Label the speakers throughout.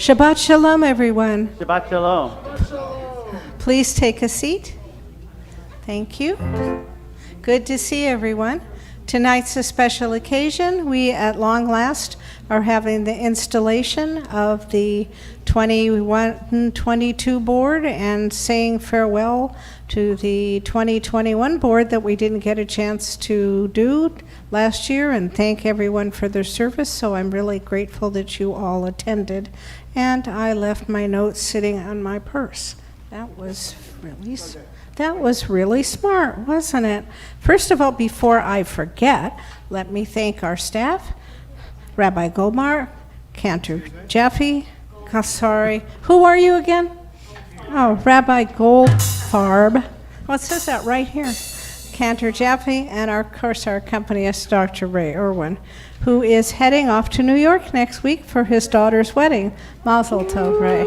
Speaker 1: Shabbat Shalom, everyone.
Speaker 2: Shabbat Shalom.
Speaker 1: Please take a seat. Thank you. Good to see everyone. Tonight's a special occasion. We, at long last, are having the installation of the 21-22 board and saying farewell to the 2021 board that we didn't get a chance to do last year, and thank everyone for their service. So I'm really grateful that you all attended. And I left my notes sitting on my purse. That was really smart, wasn't it? First of all, before I forget, let me thank our staff, Rabbi Goldfarb, Cantor, Jaffe, sorry, who are you again? Oh, Rabbi Goldfarb. Well, it says that right here. Cantor, Jaffe, and of course our accompanist, Dr. Ray Irwin, who is heading off to New York next week for his daughter's wedding. Mazel tov, Ray.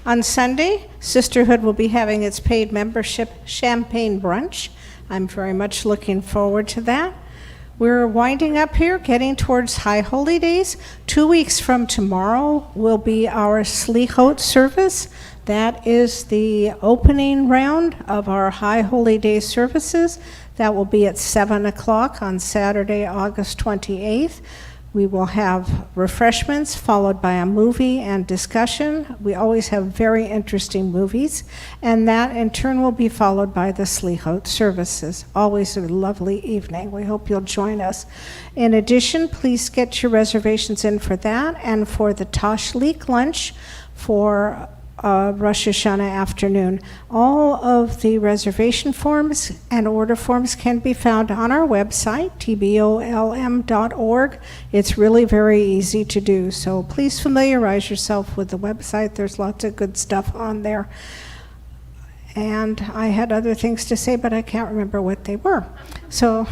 Speaker 1: On Sunday, Sisterhood will be having its paid membership champagne brunch. I'm very much looking forward to that. We're winding up here, getting towards High Holy Days. 2 weeks from tomorrow will be our Slichot service. That is the opening round of our High Holy Day services. That will be at 7 o'clock on Saturday, August 28th. We will have refreshments followed by a movie and discussion. We always have very interesting movies. And that in turn will be followed by the Slichot services. Always a lovely evening. We hope you'll join us. In addition, please get your reservations in for that and for the Tashlik lunch for Rosh Hashanah afternoon. All of the reservation forms and order forms can be found on our website, tbolm.org. It's really very easy to do, so please familiarize yourself with the website. There's lots of good stuff on there. And I had other things to say, but I can't remember what they were. So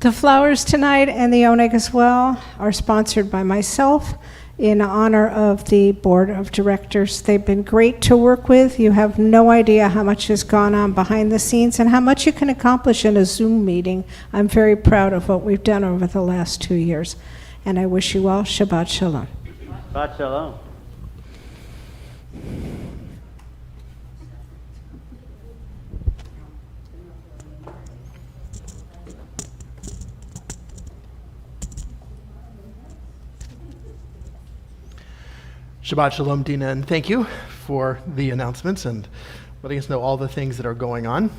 Speaker 1: the flowers tonight and the oneg as well are sponsored by myself in honor of the board of directors. They've been great to work with. You have no idea how much has gone on behind the scenes and how much you can accomplish in a Zoom meeting. I'm very proud of what we've done over the last 2 years. And I wish you all Shabbat Shalom.
Speaker 2: Shabbat Shalom.
Speaker 3: Shabbat Shalom, Dina, and thank you for the announcements and letting us know all the things that are going on.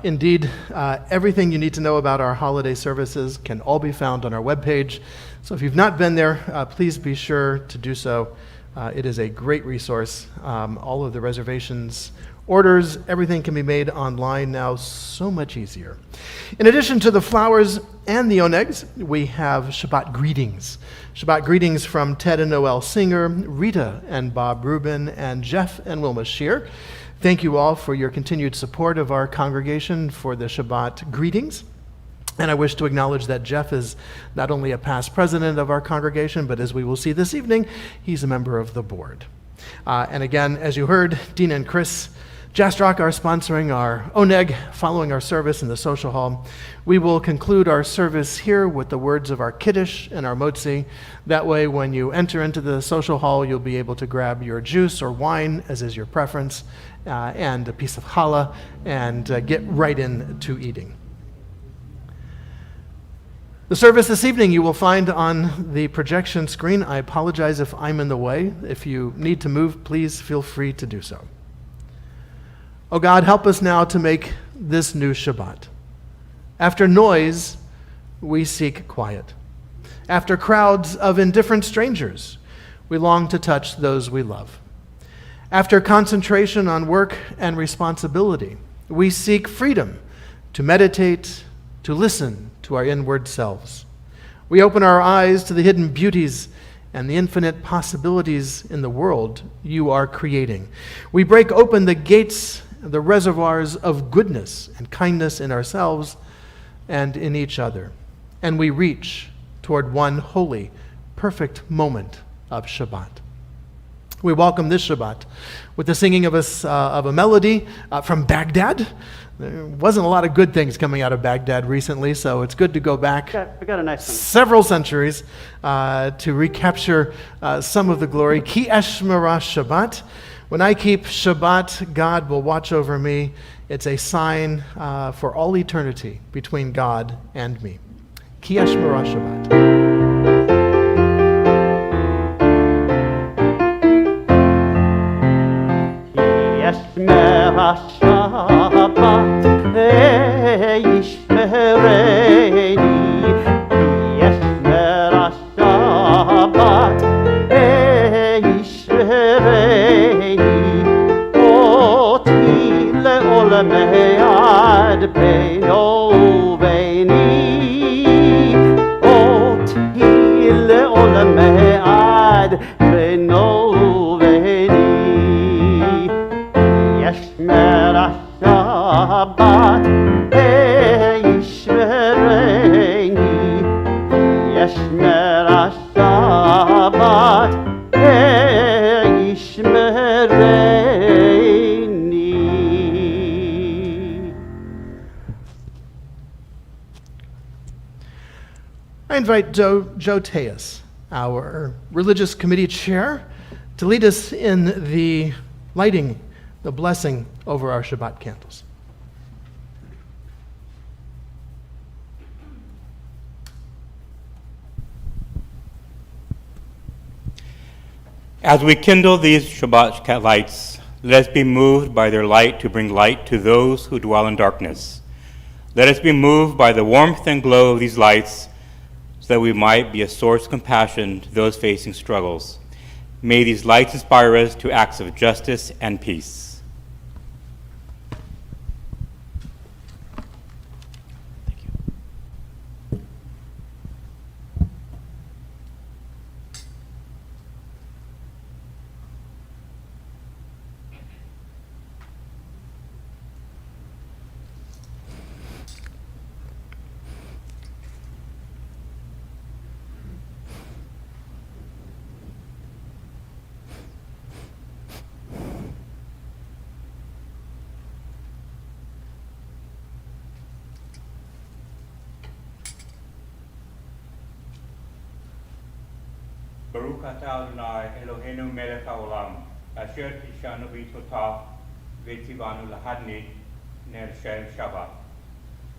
Speaker 3: Indeed, everything you need to know about our holiday services can all be found on our webpage. So if you've not been there, please be sure to do so. It is a great resource. All of the reservations, orders, everything can be made online now, so much easier. In addition to the flowers and the onegs, we have Shabbat greetings. Shabbat greetings from Ted and Noel Singer, Rita and Bob Rubin, and Jeff and Wilma Shear. Thank you all for your continued support of our congregation for the Shabbat greetings. And I wish to acknowledge that Jeff is not only a past president of our congregation, but as we will see this evening, he's a member of the board. And again, as you heard, Dina and Chris Jastrock are sponsoring our oneg following our service in the social hall. We will conclude our service here with the words of our kiddush and our motzi. That way, when you enter into the social hall, you'll be able to grab your juice or wine, as is your preference, and a piece of challah, and get right into eating. The service this evening you will find on the projection screen. I apologize if I'm in the way. If you need to move, please feel free to do so. Oh God, help us now to make this new Shabbat. After noise, we seek quiet. After crowds of indifferent strangers, we long to touch those we love. After concentration on work and responsibility, we seek freedom to meditate, to listen to our inward selves. We open our eyes to the hidden beauties and the infinite possibilities in the world you are creating. We break open the gates, the reservoirs of goodness and kindness in ourselves and in each other. And we reach toward one holy, perfect moment of Shabbat. We welcome this Shabbat with the singing of a melody from Baghdad. There wasn't a lot of good things coming out of Baghdad recently, so it's good to go back
Speaker 2: We got a nice one.
Speaker 3: several centuries to recapture some of the glory. Ki eshmera Shabbat. When I keep Shabbat, God will watch over me. It's a sign for all eternity between God and me. Ki eshmera Shabbat.
Speaker 2: ישמר השבת וישמרני, ישמר השבת וישמרני, אותי לעולמי עד בינו וביני, אותי לעולמי עד בינו וביני. ישמר השבת וישמרני, ישמר השבת וישמרני.
Speaker 3: I invite Joe Tejas, our religious committee chair, to lead us in the lighting, the blessing over our Shabbat candles.
Speaker 4: As we kindle these Shabbat lights, let us be moved by their light to bring light to those who dwell in darkness. Let us be moved by the warmth and glow of these lights so that we might be a source of compassion to those facing struggles. May these lights inspire us to acts of justice and peace. Baruch atah Adonai Eloheinu melech haolam, asher kishanu b'mitzvotav v'tzivanu lahadnik ner shel Shabbat.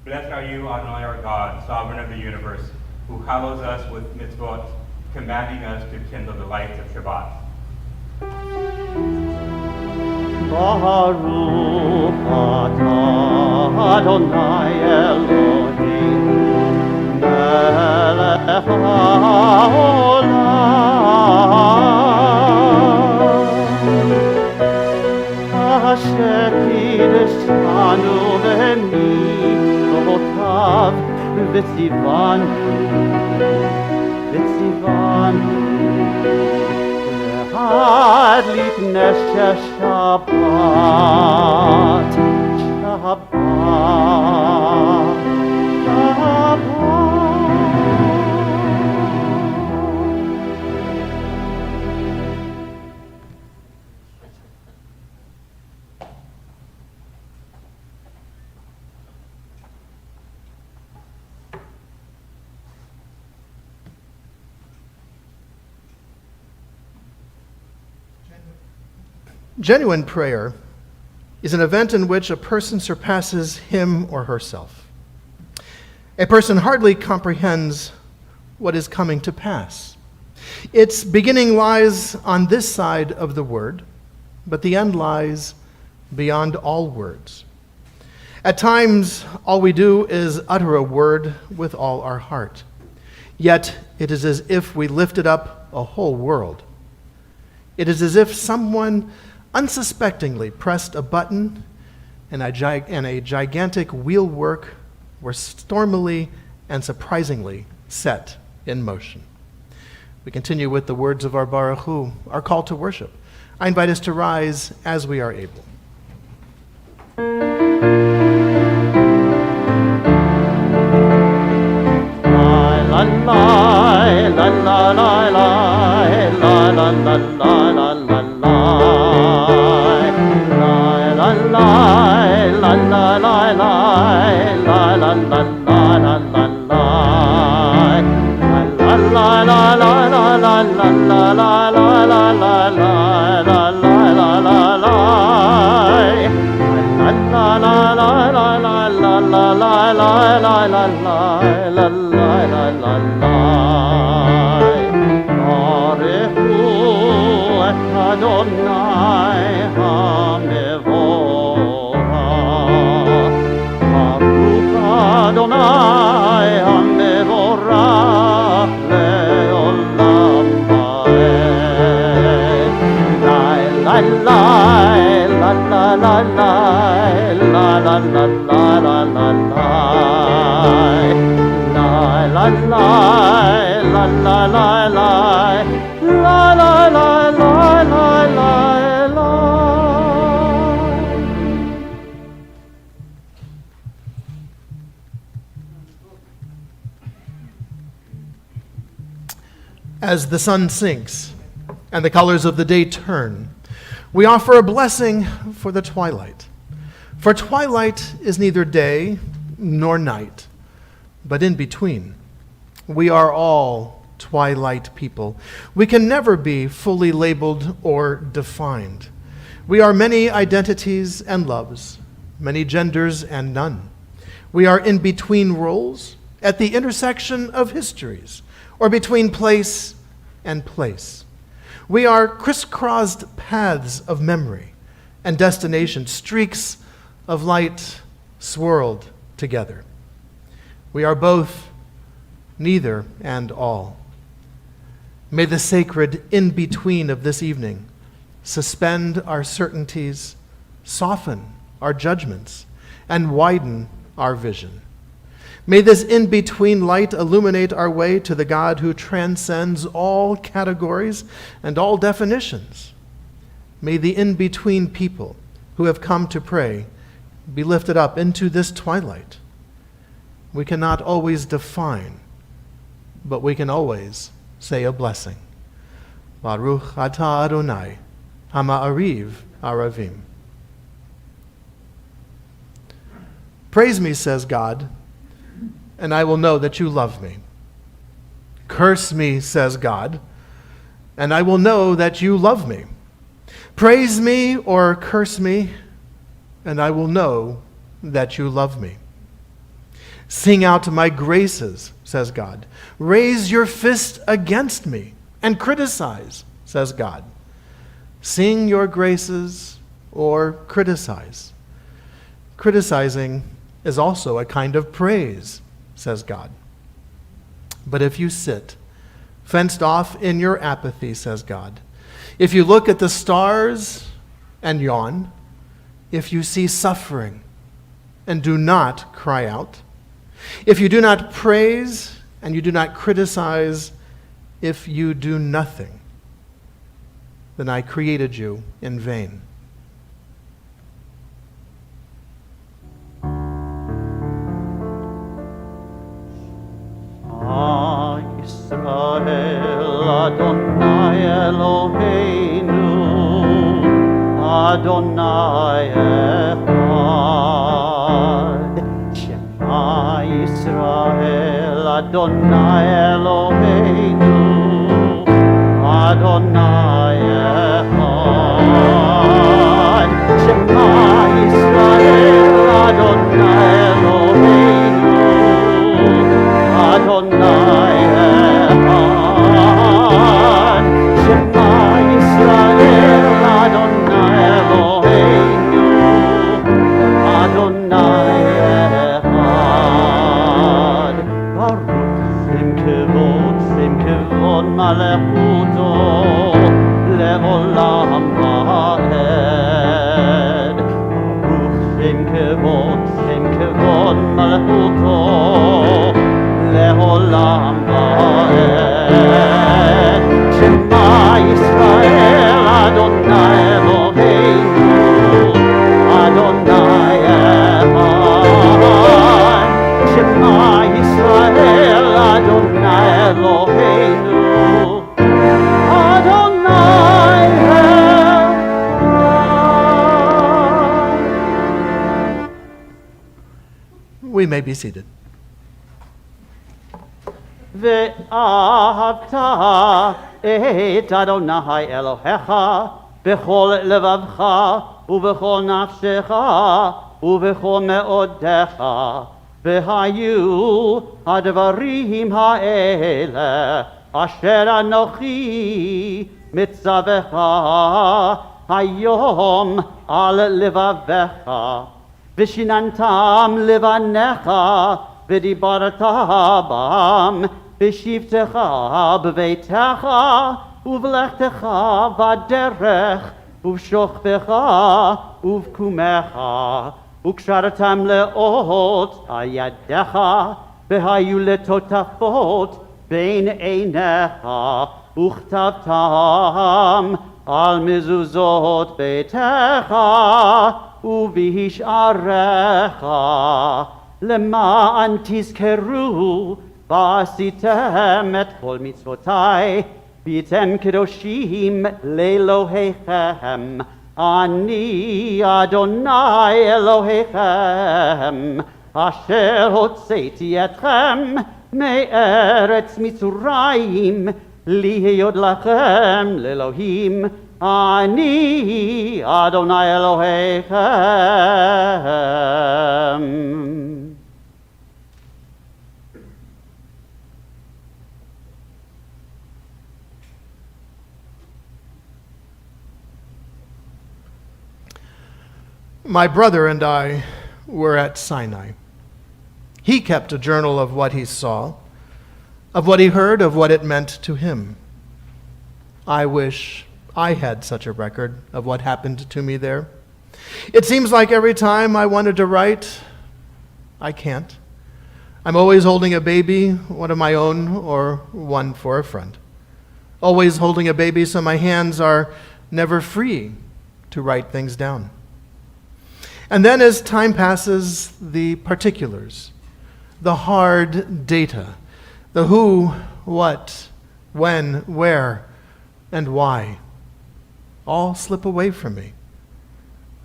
Speaker 4: Blessed are you, Adonai our God, sovereign of the universe, who hallows us with mitzvot, commanding us to kindle the lights of Shabbat.
Speaker 2: Baruch atah Adonai Eloheinu melech haolam, asher kiddushanu b'mitzvotav v'tzivanu להדליק נר של שבת, שבת.
Speaker 3: Genuine prayer is an event in which a person surpasses him or herself. A person hardly comprehends what is coming to pass. Its beginning lies on this side of the word, but the end lies beyond all words. At times, all we do is utter a word with all our heart. Yet, it is as if we lifted up a whole world. It is as if someone unsuspectingly pressed a button and a gigantic wheelwork were stormily and surprisingly set in motion. We continue with the words of our Baruch Hu, our call to worship. I invite us to rise as we are able.
Speaker 2: La la la la la la la la la la la la.
Speaker 3: As the sun sinks and the colors of the day turn, we offer a blessing for the twilight. For twilight is neither day nor night, but in between. We are all twilight people. We can never be fully labeled or defined. We are many identities and loves, many genders and none. We are in between roles, at the intersection of histories, or between place and place. We are crisscrossed paths of memory and destination, streaks of light swirled together. We are both, neither, and all. May the sacred in-between of this evening suspend our certainties, soften our judgments, and widen our vision. May this in-between light illuminate our way to the God who transcends all categories and all definitions. May the in-between people who have come to pray be lifted up into this twilight. We cannot always define, but we can always say a blessing. Baruch atah Adonai, hama'ariv aravim. Praise me, says God, and I will know that you love me. Curse me, says God, and I will know that you love me. Praise me or curse me, and I will know that you love me. Sing out my graces, says God. Raise your fist against me and criticize, says God. Sing your graces or criticize. Criticizing is also a kind of praise, says God. But if you sit, fenced off in your apathy, says God, if you look at the stars and yawn, if you see suffering and do not cry out, if you do not praise and you do not criticize, if you do nothing, then I created you in vain.
Speaker 2: Yisrael Adonai Eloheinu Adonai Echad Shema Yisrael Adonai Eloheinu Adonai Echad Shema Yisrael Adonai Eloheinu Adonai Echad Shema Yisrael Adonai Eloheinu Adonai Echad Baruch Shem Kevod Malechuto Le'olam Va'ed Baruch Shem Kevod Malechuto Le'olam va'ed Shema Yisrael Adonai Eloheinu Adonai Echad Shema Yisrael Adonai Eloheinu Adonai Echad.
Speaker 3: We may be seated.
Speaker 2: ואהבת את אדוני אלוהיך בכל לבבך ובכל נפשך ובכל מאודיך. והיו הדברים האלה אשר אנוכי מצווך היום על לבביך, ושיננתם לבניך ודיברת בם בשבתך בביתך ובלכתך בדרך ובשוכבך ובקומך, וקשרתם לאות על ידיך, והיו לטוטפות בין עיניך, וכתבתם על מזוזות ביתך ובשעריך, למען תזכרו ועשיתם את כל מצוותי, והייתם קדושים לאלוהיכם. אני אדוני אלוהיכם, אשר הוצאתי אתכם מארץ מצרים, להיות לכם לאלוהים. אני אדוני אלוהיכם.
Speaker 3: My brother and I were at Sinai. He kept a journal of what he saw, of what he heard, of what it meant to him. I wish I had such a record of what happened to me there. It seems like every time I wanted to write, I can't. I'm always holding a baby, one of my own or one for a friend. Always holding a baby, so my hands are never free to write things down. And then as time passes, the particulars, the hard data, the who, what, when, where, and why, all slip away from me.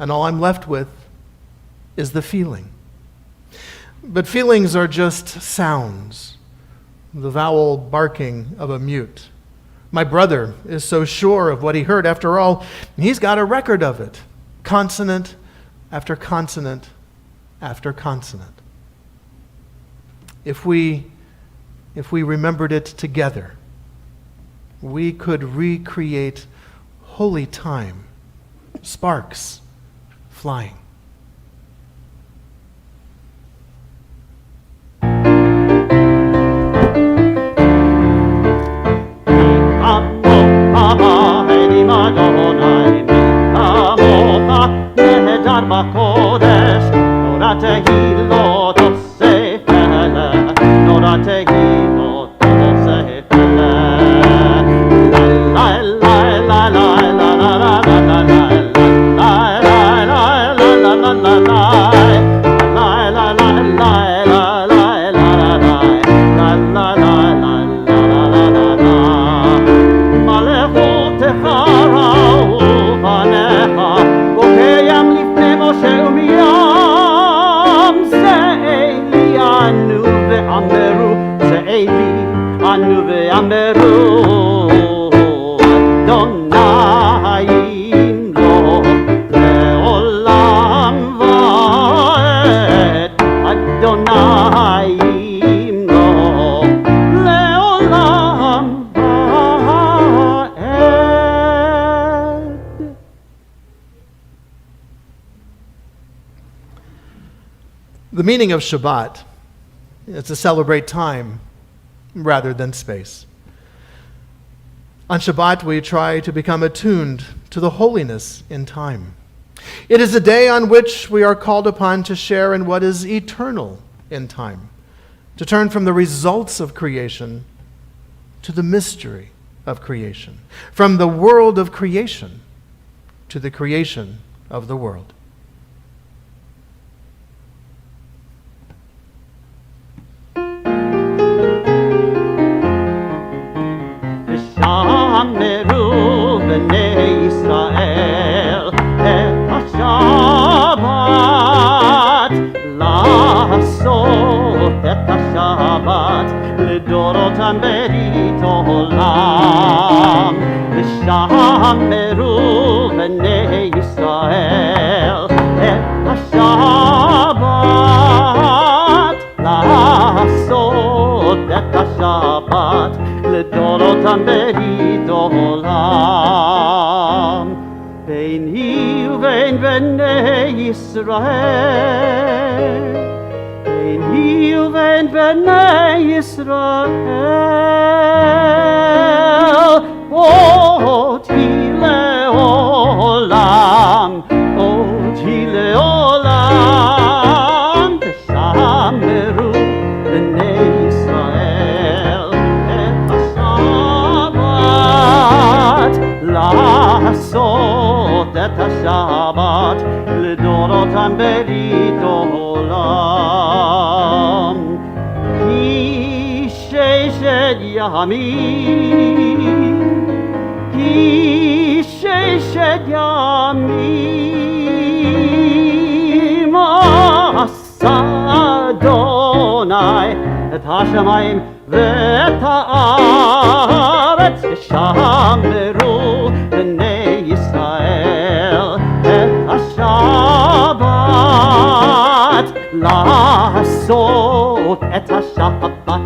Speaker 3: And all I'm left with is the feeling. But feelings are just sounds, the vowel barking of a mute. My brother is so sure of what he heard. After all, he's got a record of it, consonant after consonant after consonant. If we remembered it together, we could recreate holy time, sparks flying.
Speaker 2: בקודש, נורא תהילות עושה פלא, נורא תהילות עושה פלא. לה לה לה לה לה לה לה לה
Speaker 3: The meaning of Shabbat is to celebrate time rather than space. On Shabbat, we try to become attuned to the holiness in time. It is a day on which we are called upon to share in what is eternal in time, to turn from the results of creation to the mystery of creation, from the world of creation to the creation of the world.
Speaker 2: אמרו בני ישראל את השבת, לעשות את השבת לדורות עולם. ושמרו בני ישראל את השבת, לעשות את השבת לדורותם ברית עולם. ביני ובין בני ישראל, ביני ובין בני ישראל, אותי לעולם, אותי לעולם. תשמרו בני ישראל את השבת, לעשות את השבת לדורותם ברית עולם. כי ששת ימים, כי ששת ימים עשה אדוני את השמיים ואת הארץ. ושמרו בני ישראל את השבת, לעשות את השבת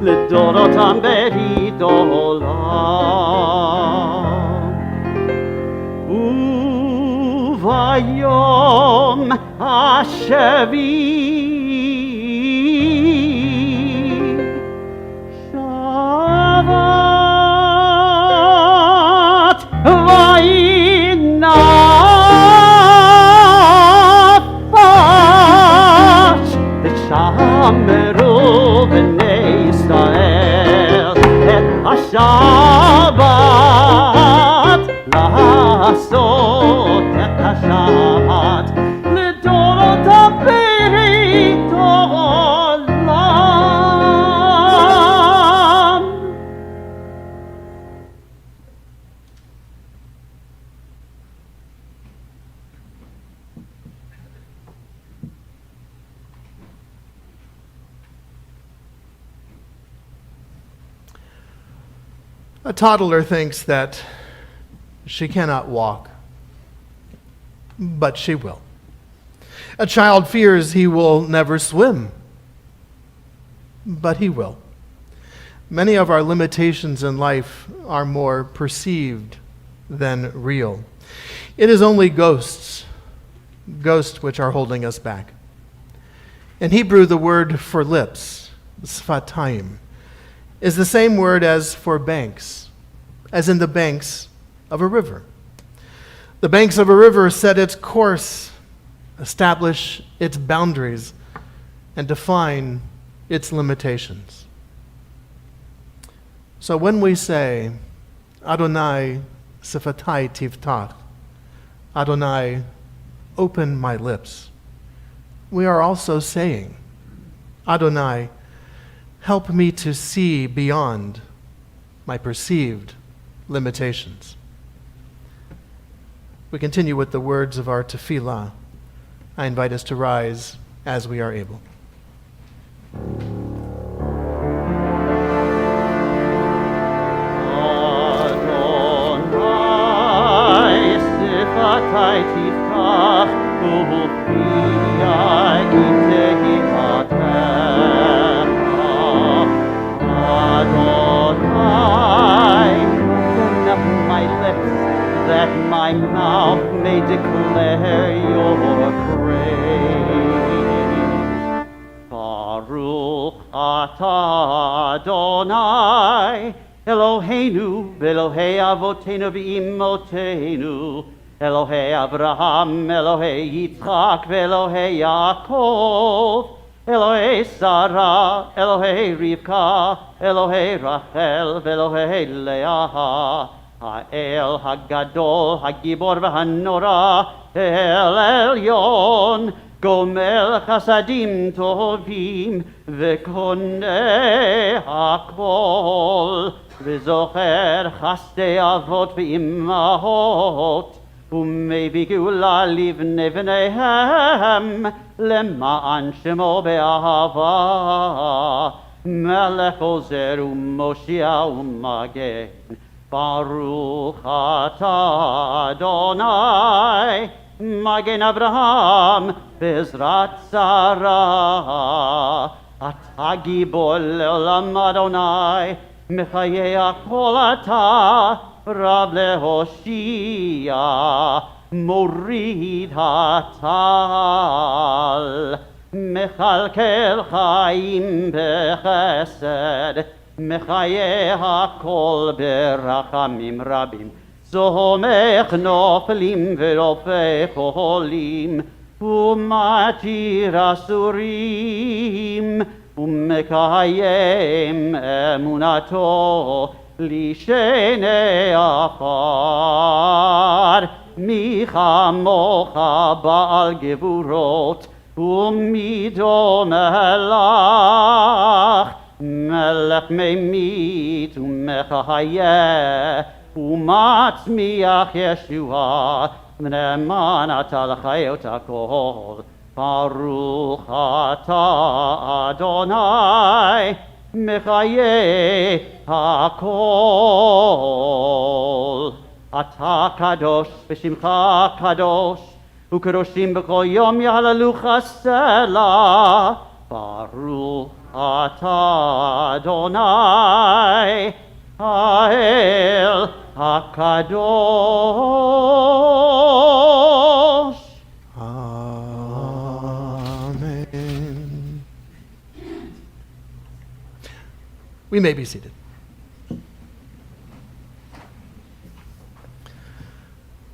Speaker 2: לדורותם ברית עולם. וביום השביעי שבת וינפש. ושמרו בני ישראל את השבת, לעשות את השבת לדורותם ברית עולם.
Speaker 3: A toddler thinks that she cannot walk, but she will. A child fears he will never swim, but he will. Many of our limitations in life are more perceived than real. It is only ghosts which are holding us back. In Hebrew, the word for lips, sfatayim, is the same word as for banks, as in the banks of a river. The banks of a river set its course, establish its boundaries, and define its limitations. So when we say, Adonai sifatai tiftach, Adonai, open my lips, we are also saying, Adonai, help me to see beyond my perceived limitations. We continue with the words of our tefillah. I invite us to rise as we are able.
Speaker 2: Adonai sifatai tiftach u'piai Adonai, open up my lips that my mouth may declare your praise. Baruch atah Adonai, Eloheinu, Elohei Avotenu v'Imotenu, Elohei Abraham, Elohei Yitzchak, v'Elohei Yaakov, Elohei Sarah, Elohei Rivka, Elohei Rachel, Elohei Leah, Ha'el Hagadol, Hagibor v'Hanora, El Elyon, Gomel Chasadim Tovim, V'Koneh HaKol, V'Zocher Chasdei Avot v'Imahot, ומביא גאולה לבני בניהם למען שמו באהבה Melech Ozer u'Moshia u'Magen, Baruch atah Adonai, Magen Abraham, Bezrat Sarah, Atah Gibor le'olam Adonai, Mechayeh hakol atah, Rav le'Hoshia, Morid hatal, Mechalkel chaim bechesed, Mechayeh hakol berachamim rabim, Zomech noflim ve'rofeh cholim, Umatir asurim, Umekayem emunato, Lishenei afar, Michamocha Baal Gevurot, Umido melach, Melech memit umechayeh, Umatzmiach Yeshua, Ne'eman atah l'chayot hakol, Baruch atah Adonai, Mechayeh hakol. Atah kadosh v'shimcha kadosh, u'kadoshim b'kol yom yahalelucha selah. Baruch atah Adonai, Ha'el hakadosh.
Speaker 3: Amen. We may be seated.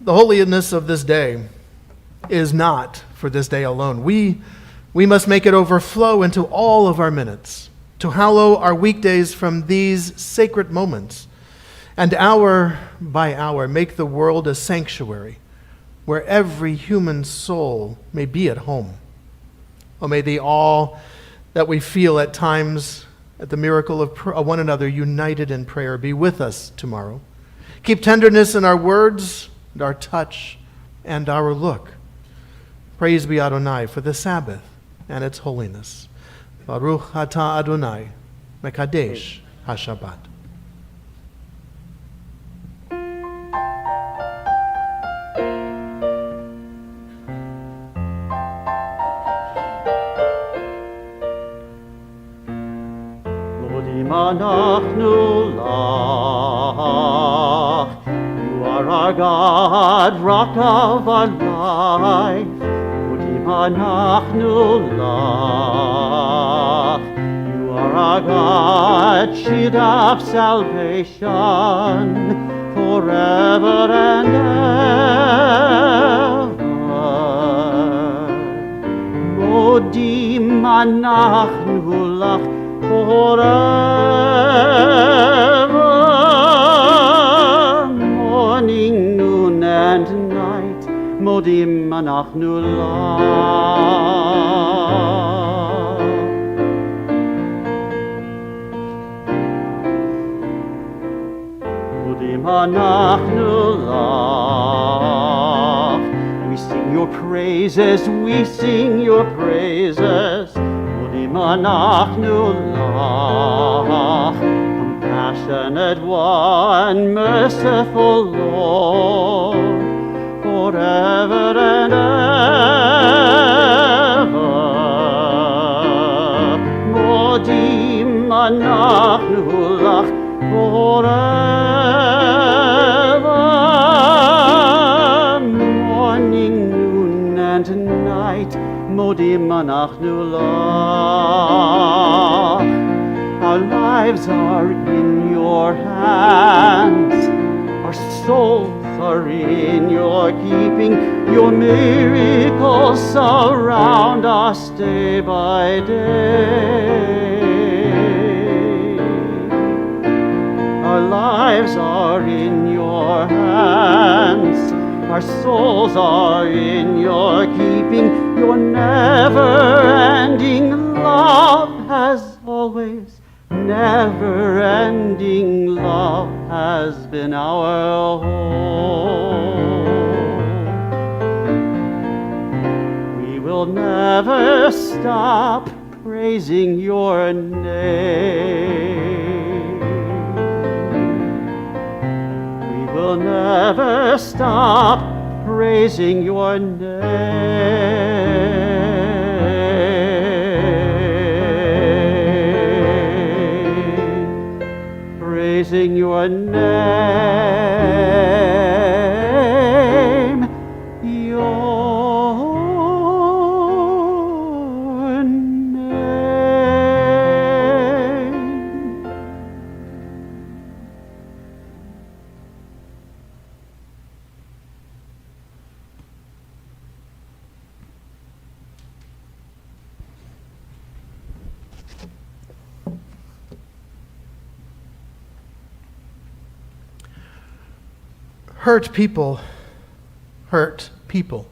Speaker 3: The holiness of this day is not for this day alone. We must make it overflow into all of our minutes, to hallow our weekdays from these sacred moments, and hour by hour make the world a sanctuary where every human soul may be at home. Oh, may the awe that we feel at times at the miracle of one another united in prayer be with us tomorrow. Keep tenderness in our words and our touch and our look. Praise be Adonai for the Sabbath and its holiness. Baruch atah Adonai, Mekadesh HaShabbat.
Speaker 2: Modim anachnu lach, you are our God, rock of our life. Modim anachnu lach, you are our God, shield of salvation, forever and ever. Modim anachnu lach, forever, morning, noon, and night, modim anachnu lach. Modim anachnu lach. We sing your praises, we sing your praises. Anachnu lach, compassionate one, merciful Lord, forever and ever. Modim anachnu lach, forever, morning, noon, and night, modim anachnu lach. Our lives are in your hands, our souls are in your keeping, your miracles surround us day by day. Our lives are in your hands, our souls are in your keeping, your never-ending love has always, never-ending love has been our home. We will never stop praising praising your name. We will never stop praising your name. Praising your name. Your name.
Speaker 3: Hurt people hurt people.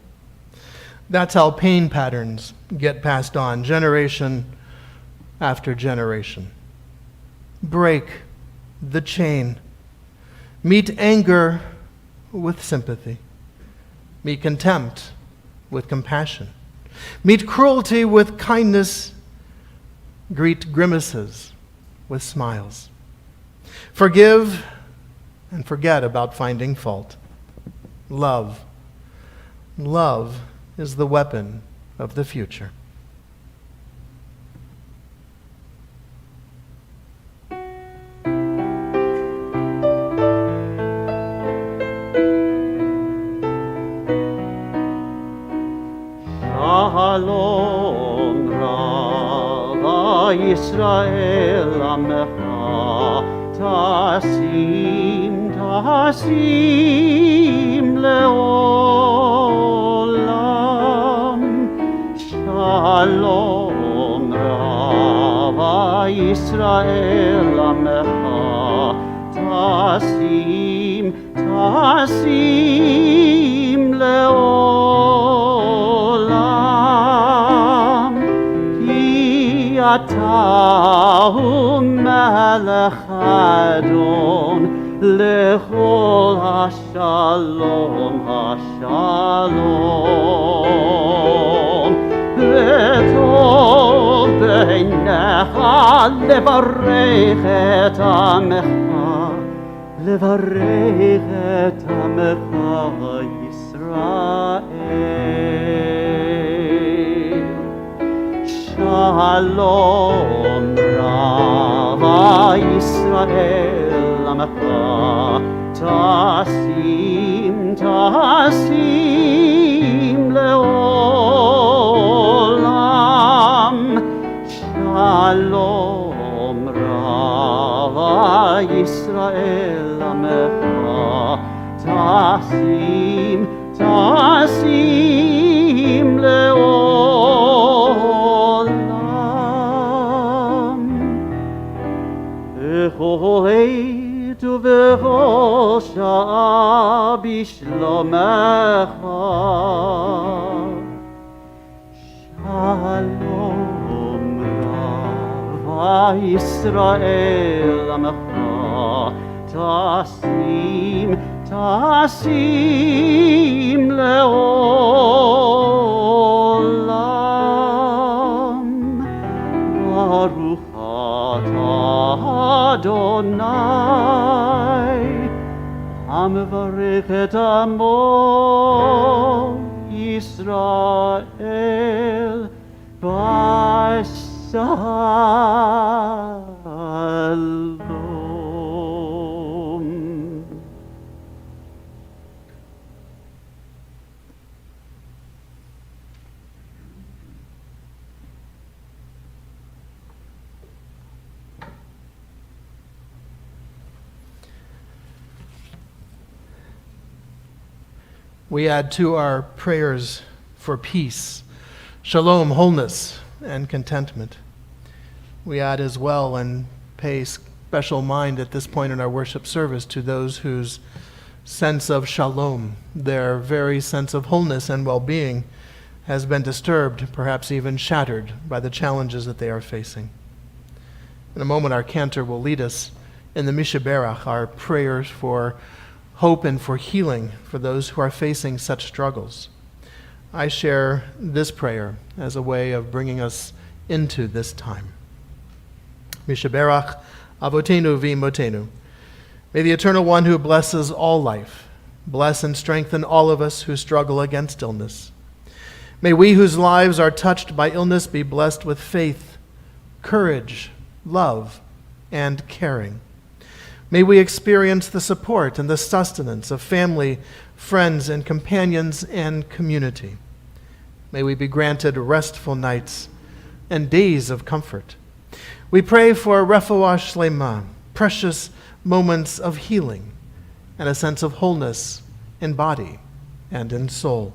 Speaker 3: That's how pain patterns get passed on, generation after generation. Break the chain. Meet anger with sympathy. Meet contempt with compassion. Meet cruelty with kindness. Greet grimaces with smiles. Forgive and forget about finding fault. Love. Love is the weapon of the future.
Speaker 2: Shalom Rava Yisrael Amecha Tasim Leolam. Shalom Rava Yisrael Amecha Tasim Leolam. Ki Atahu Melech Adon Lechol HaShalom HaShalom. Letov Beinecha Levarech et Amecha, Levarech et Amecha Yisrael. Shalom Rava Yisrael Amecha Tasim Leolam. Shalom Rava Yisrael Amecha Tasim Leolam. Echoleitu v'chosha bishlomecha. Shalom Rava Yisrael Amecha Tasim Leolam. Baruch atah Adonai Hamevarech et amo Yisrael Shalom.
Speaker 3: We add to our prayers for peace, shalom, wholeness, and contentment. We add as well and pay special mind at this point in our worship service to those whose sense of shalom, their very sense of wholeness and well-being, has been disturbed, perhaps even shattered, by the challenges that they are facing. In a moment, our Cantor will lead us in the Mishaberach, our prayers for hope and for healing for those who are facing such struggles. I share this prayer as a way of bringing us into this time. Mishaberach Avotenu v'imotenu. May the Eternal One who blesses all life bless and strengthen all of us who struggle against illness. May we whose lives are touched by illness be blessed with faith, courage, love, and caring. May we experience the support and the sustenance of family, friends, and companions and community. May we be granted restful nights and days of comfort. We pray for refuah shlema, precious moments of healing and a sense of wholeness in body and in soul.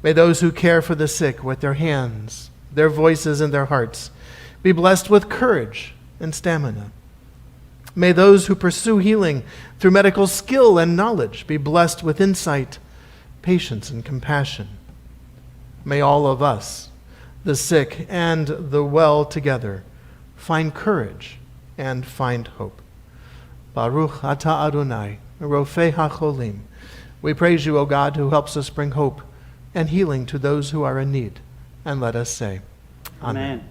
Speaker 3: May those who care for the sick with their hands, their voices, and their hearts be blessed with courage and stamina. May those who pursue healing through medical skill and knowledge be blessed with insight, patience, and compassion. May all of us, the sick and the well together, find courage and find hope. Baruch atah Adonai, Rofei HaCholim. We praise you, O God, who helps us bring hope and healing to those who are in need. And let us say, Amen.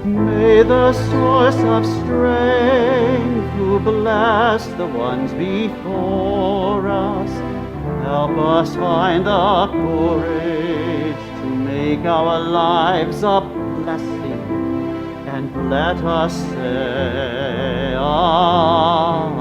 Speaker 2: May the source of strength who bless the ones before us help us find the courage to make our lives a blessing, and let us say Amen.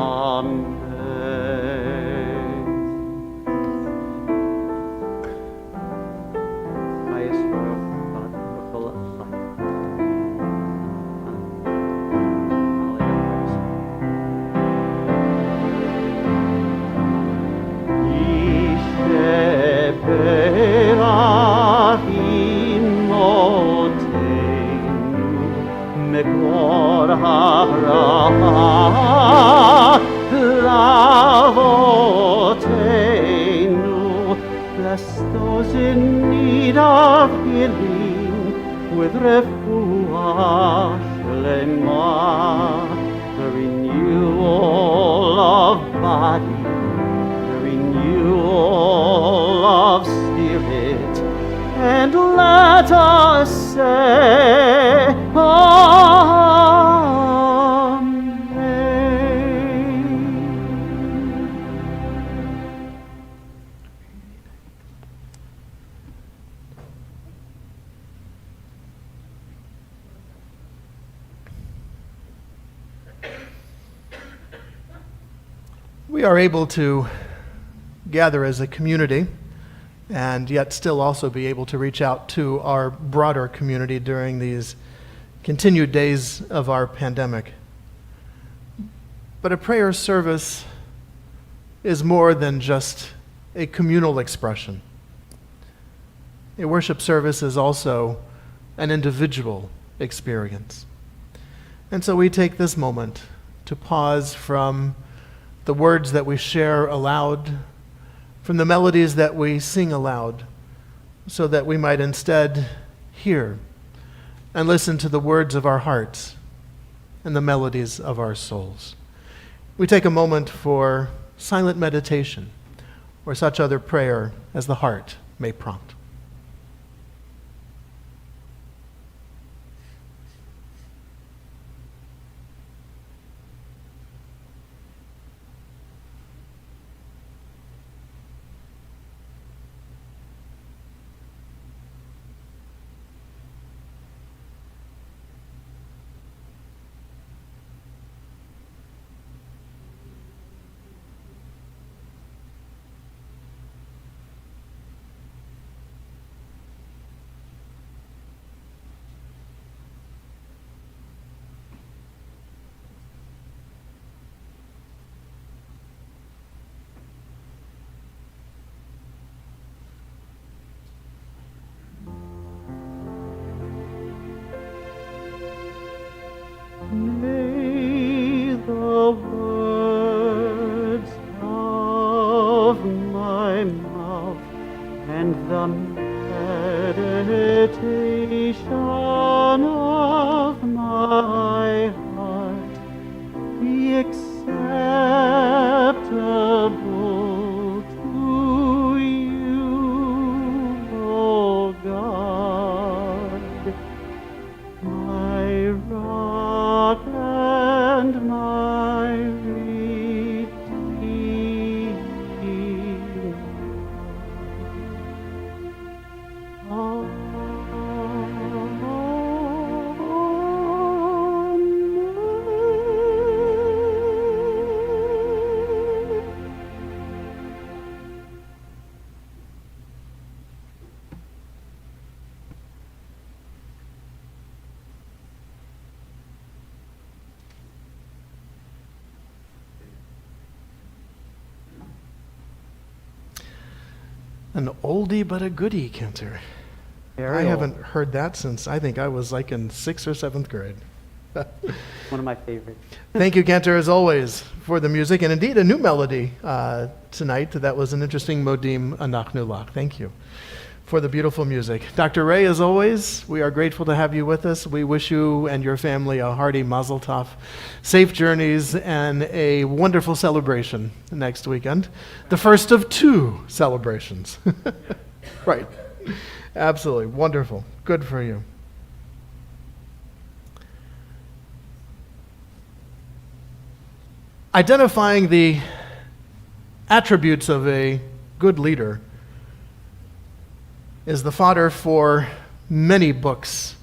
Speaker 2: Bless those in need of healing with refuah shlema, the renewal of body, the renewal of spirit, and let us say
Speaker 3: we are able to gather as a community and yet still also be able to reach out to our broader community during these continued days of our pandemic. But a prayer service is more than just a communal expression. A worship service is also an individual experience. And so we take this moment to pause from the words that we share aloud, from the melodies that we sing aloud, so that we might instead hear and listen to the words of our hearts and the melodies of our souls. We take a moment for silent meditation or such other prayer as the heart may prompt.
Speaker 2: the meditation of my heart be acceptable to you, O God, my rock and my redeemer.
Speaker 3: An oldie but a goodie, Cantor. I haven't heard that since I think I was like in 6th or 7th grade.
Speaker 2: One of my favorites.
Speaker 3: Thank you, Cantor, as always, for the music, and indeed a new melody tonight. That was an interesting modim, Anachnu Lach. Thank you for the beautiful music. Dr. Ray, as always, we are grateful to have you with us. We wish you and your family a hearty Mazel Tov, safe journeys, and a wonderful celebration next weekend. The first of 2 celebrations. Right. Absolutely. Wonderful. Good for you. Identifying the attributes of a good leader is the fodder for many books.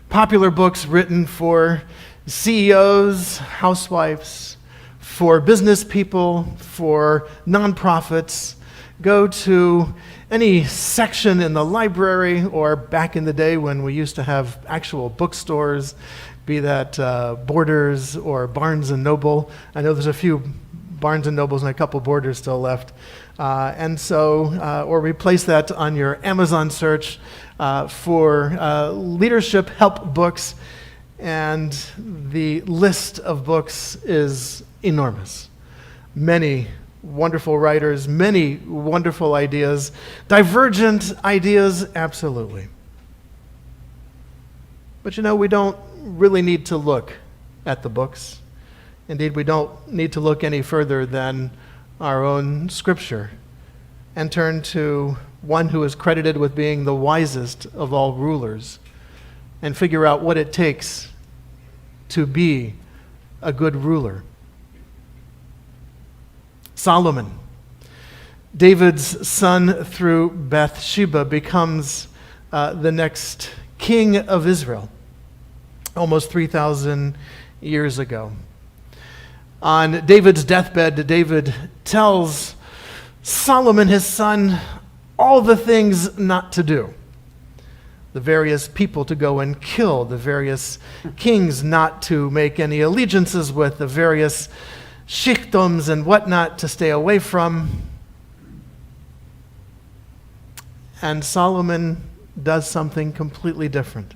Speaker 3: Popular books written for CEOs, housewives, for business people, for nonprofits. Go to any section in the library, or back in the day when we used to have actual bookstores, be that Borders or Barnes & Noble. I know there's a few Barnes & Nobles and a couple Borders still left. Or replace that on your Amazon search for leadership help books, and the list of books is enormous. Many wonderful writers, many wonderful ideas, divergent ideas, absolutely. But we don't really need to look at the books. Indeed, we don't need to look any further than our own scripture and turn to one who is credited with being the wisest of all rulers and figure out what it takes to be a good ruler. Solomon, David's son through Bathsheba, becomes the next king of Israel almost 3,000 years ago. On David's deathbed, David tells Solomon, his son, all the things not to do. The various people to go and kill, the various kings not to make any allegiances with, the various shichtoms and whatnot to stay away from. And Solomon does something completely different.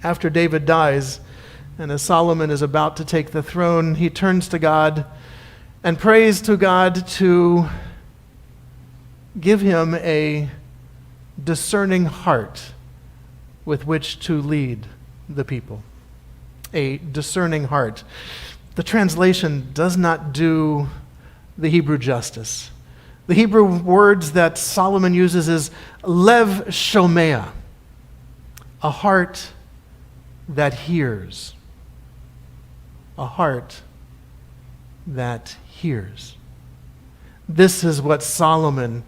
Speaker 3: After David dies, and as Solomon is about to take the throne, he turns to God and prays to God to give him a discerning heart with which to lead the people. A discerning heart. The translation does not do the Hebrew justice. The Hebrew words that Solomon uses is lev shomea, a heart that hears. A heart that hears. This is what Solomon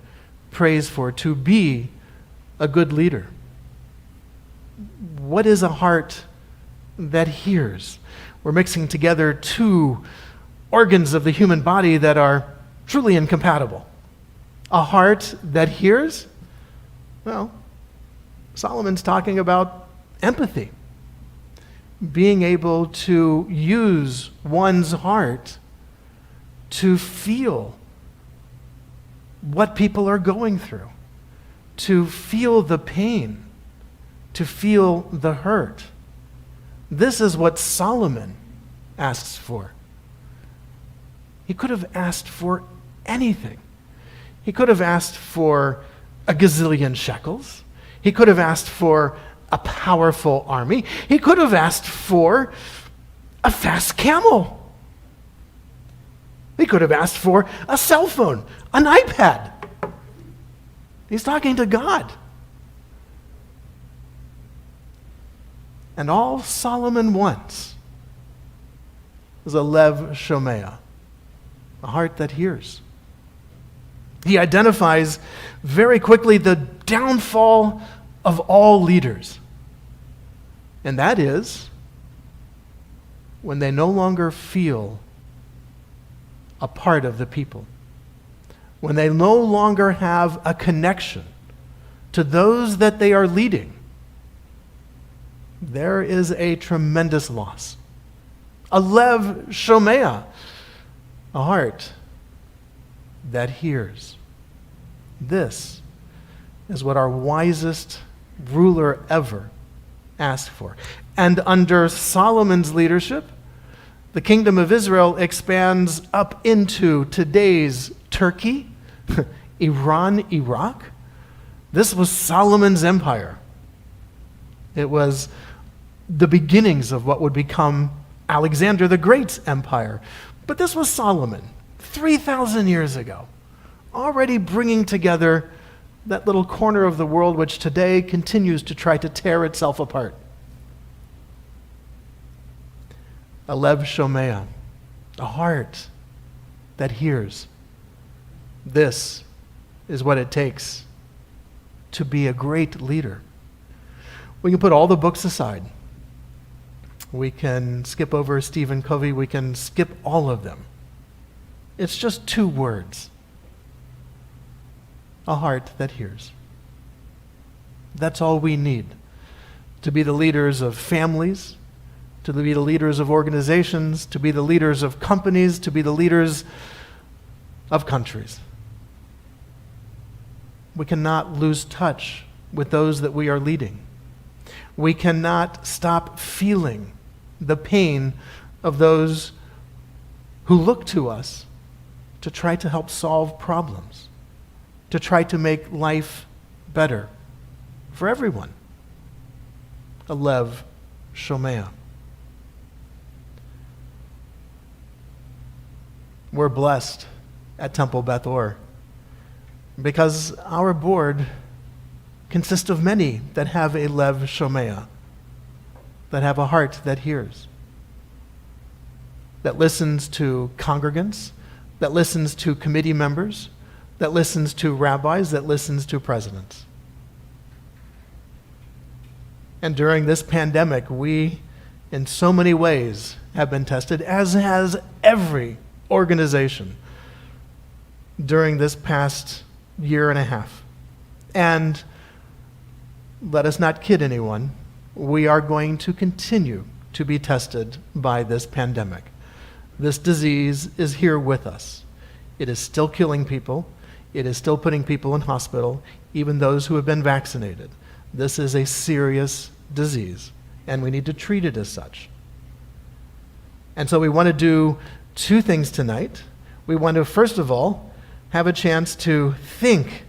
Speaker 3: prays for, to be a good leader. What is a heart that hears? We're mixing together 2 organs of the human body that are truly incompatible. A heart that hears? Well, Solomon's talking about empathy. Being able to use one's heart to feel what people are going through, to feel the pain, to feel the hurt. This is what Solomon asks for. He could have asked for anything. He could have asked for a gazillion shekels. He could have asked for a powerful army. He could have asked for a fast camel. He could have asked for a cell phone, an iPad. He's talking to God. And all Solomon wants is a lev shomea, a heart that hears. He identifies very quickly the downfall of all leaders. And that is when they no longer feel a part of the people. When they no longer have a connection to those that they are leading, there is a tremendous loss. A lev shomea, a heart that hears. This is what our wisest ruler ever asked for. And under Solomon's leadership, the kingdom of Israel expands up into today's Turkey, Iran, Iraq. This was Solomon's empire. It was the beginnings of what would become Alexander the Great's empire. But this was Solomon, 3,000 years ago, already bringing together that little corner of the world which today continues to try to tear itself apart. A lev shomea, a heart that hears. This is what it takes to be a great leader. We can put all the books aside. We can skip over Stephen Covey. We can skip all of them. It's just 2 words. A heart that hears. That's all we need to be the leaders of families, to be the leaders of organizations, to be the leaders of companies, to be the leaders of countries. We cannot lose touch with those that we are leading. We cannot stop feeling the pain of those who look to us to try to help solve problems, to try to make life better for everyone. A lev shomea. We're blessed at Temple Beth Or because our board consists of many that have a lev shomea, that have a heart that hears, that listens to congregants, that listens to committee members, that listens to rabbis, that listens to presidents. And during this pandemic, we, in so many ways, have been tested, as has every organization during this past year and a half. And let us not kid anyone, we are going to continue to be tested by this pandemic. This disease is here with us. It is still killing people. It is still putting people in hospital, even those who have been vaccinated. This is a serious disease, and we need to treat it as such. And so we want to do 2 things tonight. We want to, first of all, have a chance to thank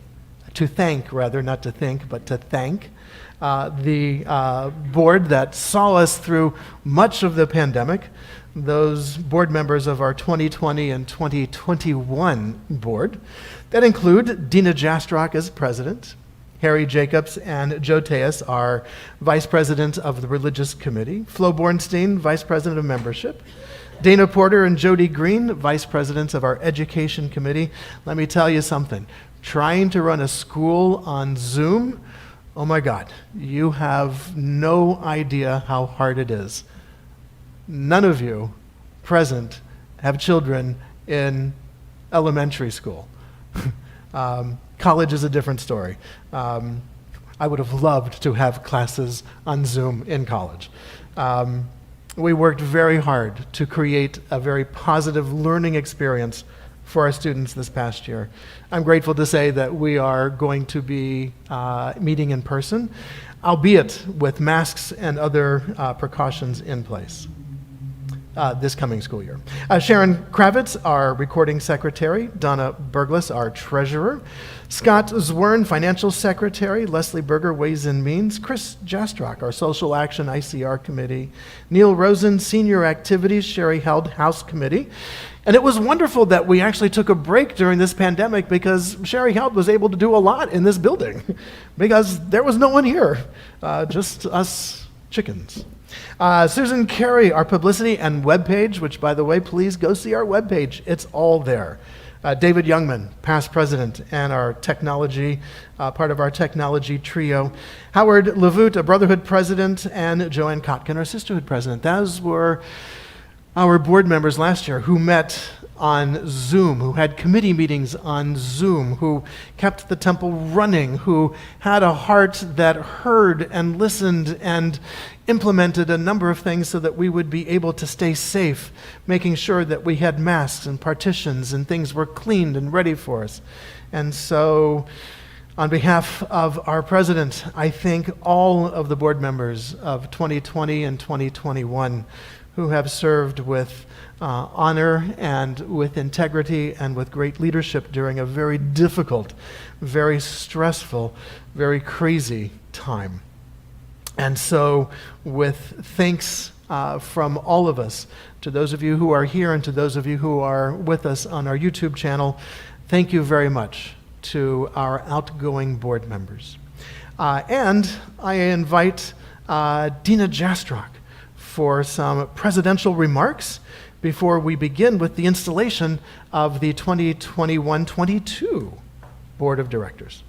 Speaker 3: the board that saw us through much of the pandemic, those board members of our 2020 and 2021 board that include Dina Jastrock as president, Harry Jacobs and Joe Teas are vice president of the religious committee, Flo Bornstein, vice president of membership, Dana Porter and Jody Green, vice presidents of our education committee. Let me tell you something. Trying to run a school on Zoom, oh my God, you have no idea how hard it is. None of you present have children in elementary school. College is a different story. I would have loved to have classes on Zoom in college. We worked very hard to create a very positive learning experience for our students this past year. I'm grateful to say that we are going to be meeting in person, albeit with masks and other precautions in place. this coming school year. Sharon Kravitz, our recording secretary, Donna Berglis, our treasurer, Scott Zwern, financial secretary, Leslie Berger, Ways and Means, Chris Jastrock, our social action ICR committee, Neil Rosen, senior activities, Sherry Held, house committee. And it was wonderful that we actually took a break during this pandemic because Sherry Held was able to do a lot in this building because there was no one here, just us chickens. Susan Carey, our publicity and webpage, which, by the way, please go see our webpage. It's all there. David Youngman, past president, and our technology, part of our technology trio. Howard Levoot, a brotherhood president, and Joanne Kotkin, our sisterhood president. Those were our board members last year who met on Zoom, who had committee meetings on Zoom, who kept the temple running, who had a heart that heard and listened and implemented a number of things so that we would be able to stay safe, making sure that we had masks and partitions and things were cleaned and ready for us. And so, on behalf of our president, I thank all of the board members of 2020 and 2021 who have served with honor and with integrity and with great leadership during a very difficult, very stressful, very crazy time. And so, with thanks from all of us, to those of you who are here and to those of you who are with us on our YouTube channel, thank you very much to our outgoing board members. And I invite Dina Jastrock for some presidential remarks before we begin with the installation of the 2021-22 Board of Directors.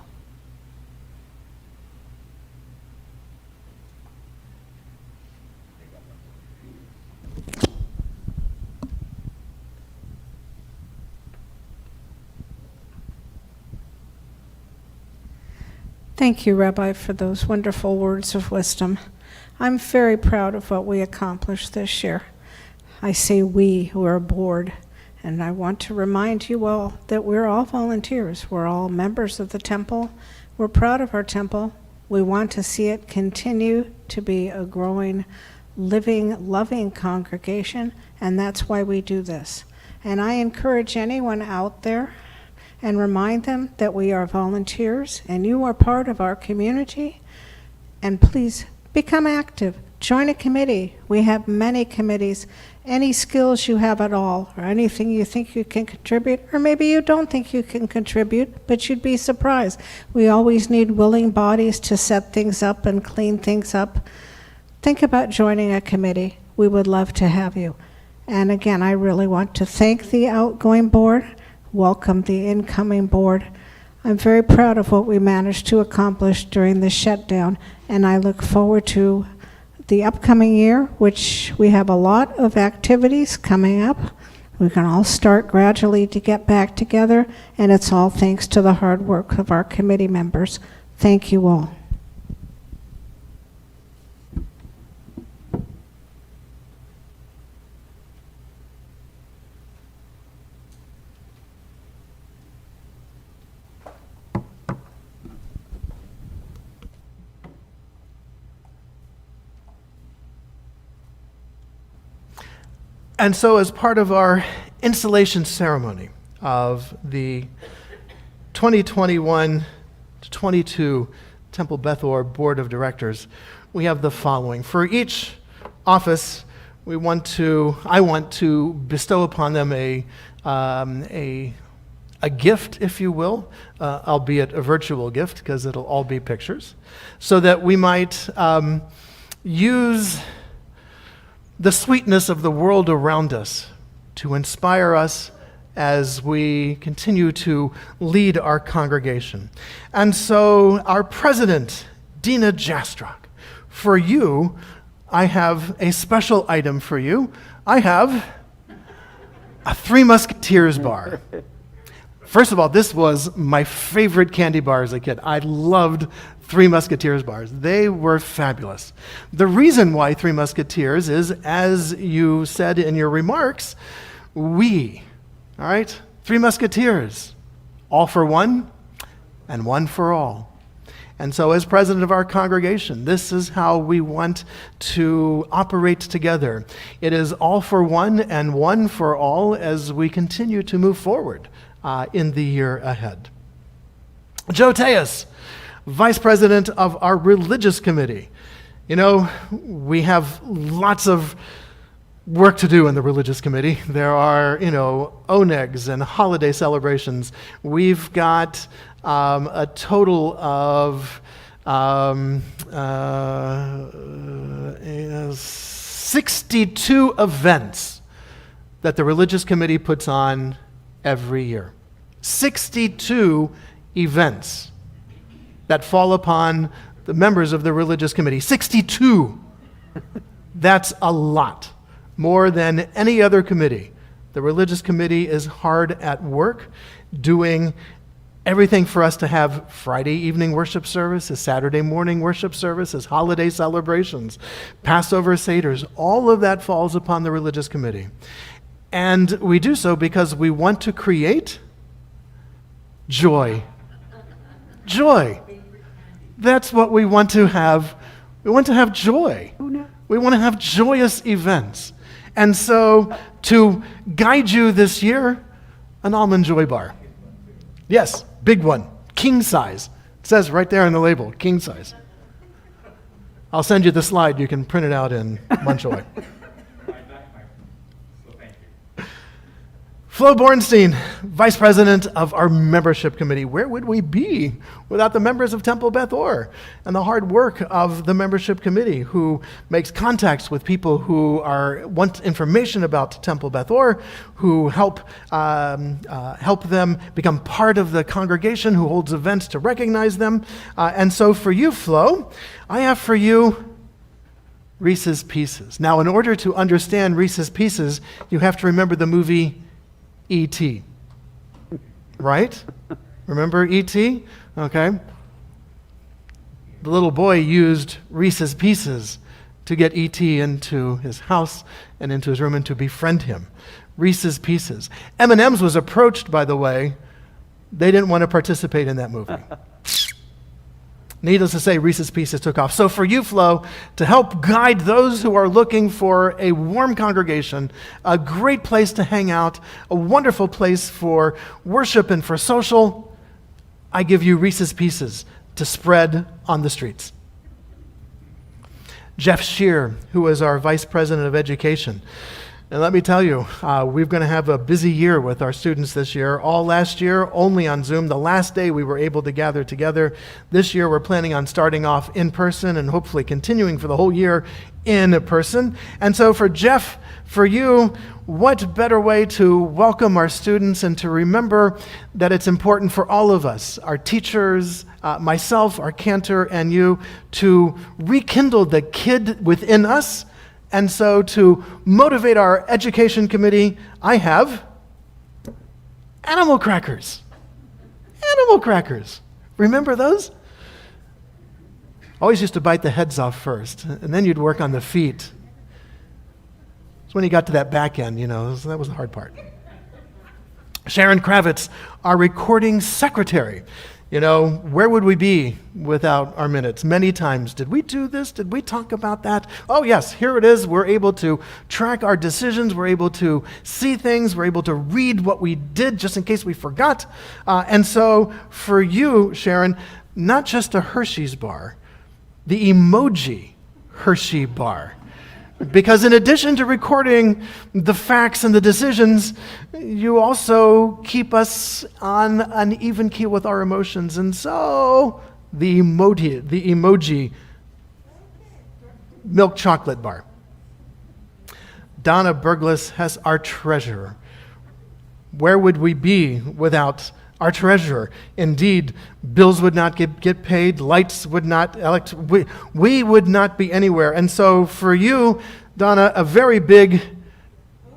Speaker 1: Thank you, Rabbi, for those wonderful words of wisdom. I'm very proud of what we accomplished this year. I say we who are a board, and I want to remind you all that we're all volunteers. We're all members of the temple. We're proud of our temple. We want to see it continue to be a growing, living, loving congregation, and that's why we do this. And I encourage anyone out there and remind them that we are volunteers and you are part of our community. And please become active. Join a committee. We have many committees. Any skills you have at all, or anything you think you can contribute, or maybe you don't think you can contribute, but you'd be surprised. We always need willing bodies to set things up and clean things up. Think about joining a committee. We would love to have you. And again, I really want to thank the outgoing board, welcome the incoming board. I'm very proud of what we managed to accomplish during the shutdown, and I look forward to the upcoming year, which we have a lot of activities coming up. We can all start gradually to get back together, and it's all thanks to the hard work of our committee members. Thank you all.
Speaker 3: And so, as part of our installation ceremony of the 2021-22 Temple Beth Or Board of Directors, we have the following. For each office, I want to bestow upon them a gift, if you will, albeit a virtual gift, because it'll all be pictures, so that we might use the sweetness of the world around us to inspire us as we continue to lead our congregation. And so, our president, Dina Jastrock, for you, I have a special item for you. I have a Three Musketeers bar. First of all, this was my favorite candy bar as a kid. I loved Three Musketeers bars. They were fabulous. The reason why Three Musketeers is, as you said in your remarks, we, all right? Three Musketeers, all for one and one for all. And so as president of our congregation, this is how we want to operate together. It is all for one and one for all as we continue to move forward in the year ahead. Joe Tejas, vice president of our religious committee. You know, we have lots of work to do in the religious committee. There are, onegs and holiday celebrations. We've got a total of 62 events that the religious committee puts on every year. 62 events that fall upon the members of the religious committee. 62! That's a lot. More than any other committee. The religious committee is hard at work doing everything for us to have Friday evening worship services, Saturday morning worship services, holiday celebrations, Passover Seders. All of that falls upon the religious committee. And we do so because we want to create joy. Joy. That's what we want to have. We want to have joy. We want to have joyous events. And so, to guide you this year, an Almond Joy bar. Yes, big one, king size. It says right there on the label, king size. I'll send you the slide. You can print it out in Munchoy. Flo Bornstein, vice president of our membership committee. Where would we be without the members of Temple Beth Or and the hard work of the membership committee who makes contacts with people who want information about Temple Beth Or, who help them become part of the congregation, who holds events to recognize them. And so for you, Flo, I have for you Reese's Pieces. Now, in order to understand Reese's Pieces, you have to remember the movie E.T., right? Remember E.T.? Okay. The little boy used Reese's Pieces to get E.T. into his house and into his room and to befriend him. Reese's Pieces. M&M's was approached, by the way. They didn't want to participate in that movie. Needless to say, Reese's Pieces took off. So for you, Flo, to help guide those who are looking for a warm congregation, a great place to hang out, a wonderful place for worship and for social, I give you Reese's Pieces to spread on the streets. Jeff Shear, who is our Vice President of Education. And let me tell you, we're going to have a busy year with our students this year. All last year, only on Zoom. The last day we were able to gather together. This year we're planning on starting off in person and hopefully continuing for the whole year in person. And so for Jeff, for you, what better way to welcome our students and to remember that it's important for all of us, our teachers, myself, our Cantor, and you, to rekindle the kid within us. And so to motivate our education committee, I have animal crackers. Animal crackers. Remember those? Always used to bite the heads off first, and then you'd work on the feet. It's when you got to that back end, that was the hard part. Sharon Kravitz, our recording secretary. Where would we be without our minutes? Many times, did we do this? Did we talk about that? Oh yes, here it is. We're able to track our decisions. We're able to see things. We're able to read what we did just in case we forgot. And so for you, Sharon, not just a Hershey's bar, the emoji Hershey bar. Because in addition to recording the facts and the decisions, you also keep us on an even keel with our emotions. And so the emoji milk chocolate bar. Donna Burglas has our treasurer. Where would we be without our treasurer? Indeed, bills would not get paid, lights would not, we would not be anywhere. And so for you, Donna, a very big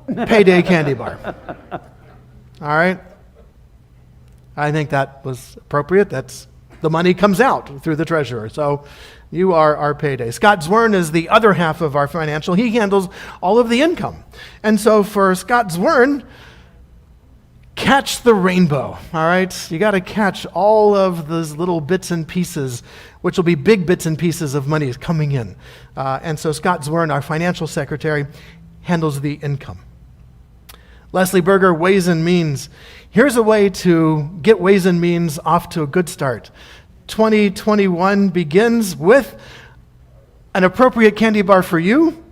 Speaker 3: payday candy bar. All right? I think that was appropriate. The money comes out through the treasurer. So you are our payday. Scott Zwern is the other half of our financial. He handles all of the income. And so for Scott Zwern, catch the rainbow, all right? You got to catch all of those little bits and pieces, which will be big bits and pieces of money coming in. And so Scott Zwern, our financial secretary, handles the income. Leslie Berger, Ways and Means. Here's a way to get Ways and Means off to a good start. 2021 begins with an appropriate candy bar for you.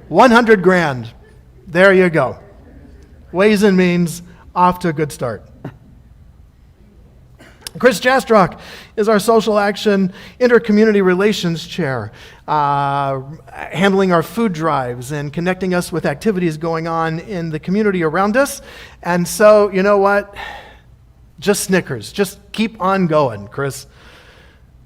Speaker 3: 100 grand. There you go. Ways and Means, off to a good start. Chris Jastrock is our social action intercommunity relations chair, handling our food drives and connecting us with activities going on in the community around us. And so, you know what? Just Snickers. Just keep on going, Chris.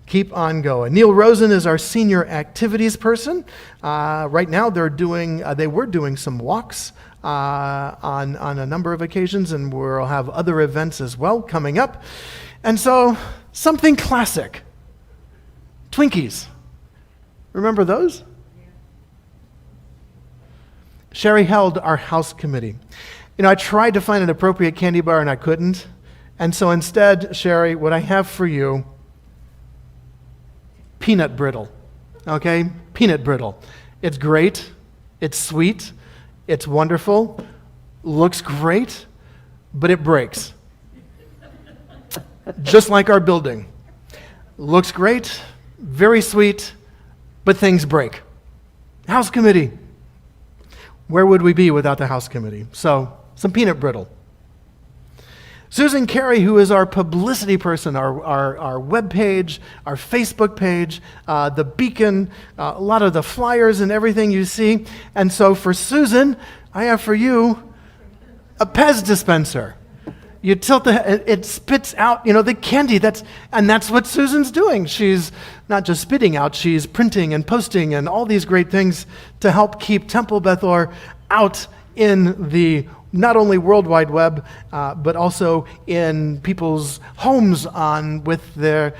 Speaker 3: Keep on going. Neil Rosen is our senior activities person. Right now, they were doing some walks on a number of occasions, and we'll have other events as well coming up. And so, something classic. Twinkies. Remember those? Sherry held our house committee. You know, I tried to find an appropriate candy bar and I couldn't. And so instead, Sherry, what I have for you, peanut brittle. Okay? Peanut brittle. It's great. It's sweet. It's wonderful. Looks great. But it breaks. Just like our building. Looks great. Very sweet. But things break. House committee. Where would we be without the house committee? So, some peanut brittle. Susan Carey, who is our publicity person, our web page, our Facebook page, the beacon, a lot of the flyers and everything you see. And so for Susan, I have for you a Pez dispenser. You tilt it spits out, the candy. That's what Susan's doing. She's not just spitting out, she's printing and posting and all these great things to help keep Temple Beth Or out in the not only World Wide Web, but also in people's homes with the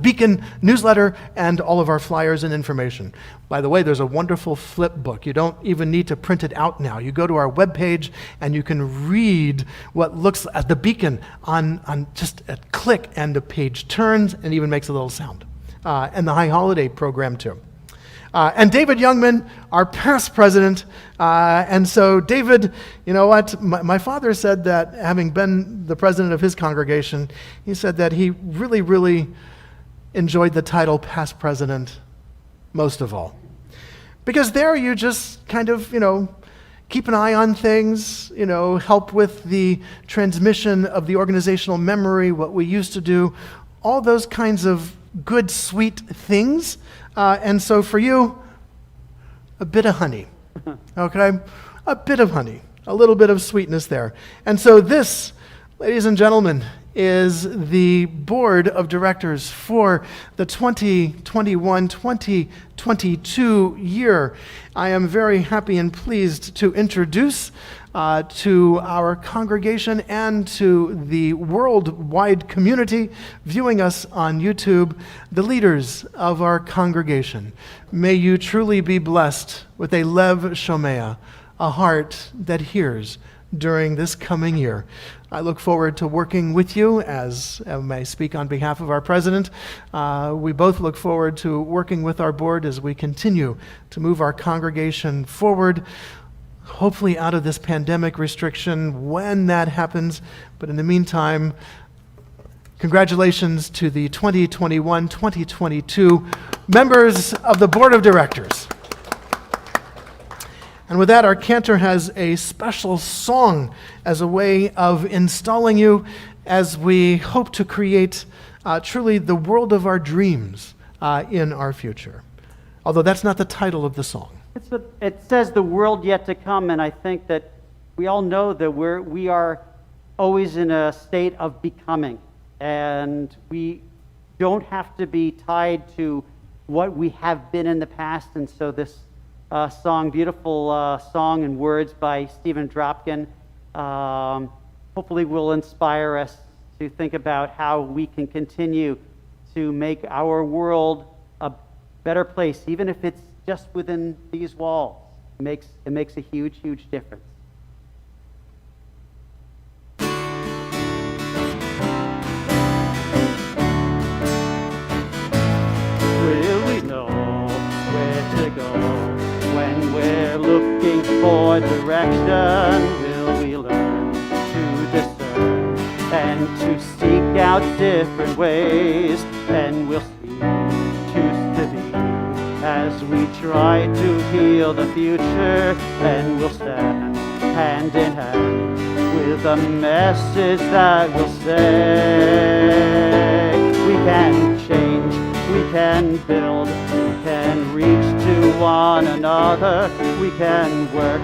Speaker 3: Beacon newsletter and all of our flyers and information. By the way, there's a wonderful flip book. You don't even need to print it out now. You go to our webpage and you can read what looks at the Beacon on just a click, and the page turns and even makes a little sound. And the High Holiday program too. And David Youngman, our past president. And so David, you know what? My father said that, having been the president of his congregation, he said that he really, really enjoyed the title past president most of all. Because there you just kind of, keep an eye on things, help with the transmission of the organizational memory, what we used to do, all those kinds of good, sweet things. And so for you, a bit of honey, okay? A bit of honey, a little bit of sweetness there. And so this, ladies and gentlemen, is the board of directors for the 2021-2022 year. I am very happy and pleased to introduce to our congregation and to the worldwide community viewing us on YouTube, the leaders of our congregation. May you truly be blessed with a lev shomea, a heart that hears during this coming year. I look forward to working with you as I speak on behalf of our president. We both look forward to working with our board as we continue to move our congregation forward, hopefully out of this pandemic restriction when that happens. But in the meantime, congratulations to the 2021-2022 members of the board of directors. And with that, our Cantor has a special song as a way of installing you as we hope to create truly the world of our dreams in our future. Although that's not the title of the song.
Speaker 2: It says the world yet to come, and I think that we all know that we are always in a state of becoming, and we don't have to be tied to what we have been in the past. And so this beautiful song and words by Stephen Dropkin, hopefully will inspire us to think about how we can continue to make our world a better place, even if it's just within these walls. It makes a huge, huge difference. Will we know where to go when we're looking for direction? Will we learn to discern and to seek out different ways? And we'll see, choose to be as we try to heal the future, and we'll stand hand in hand with a message that will say we can change, we can build, we can reach to one another, we can work,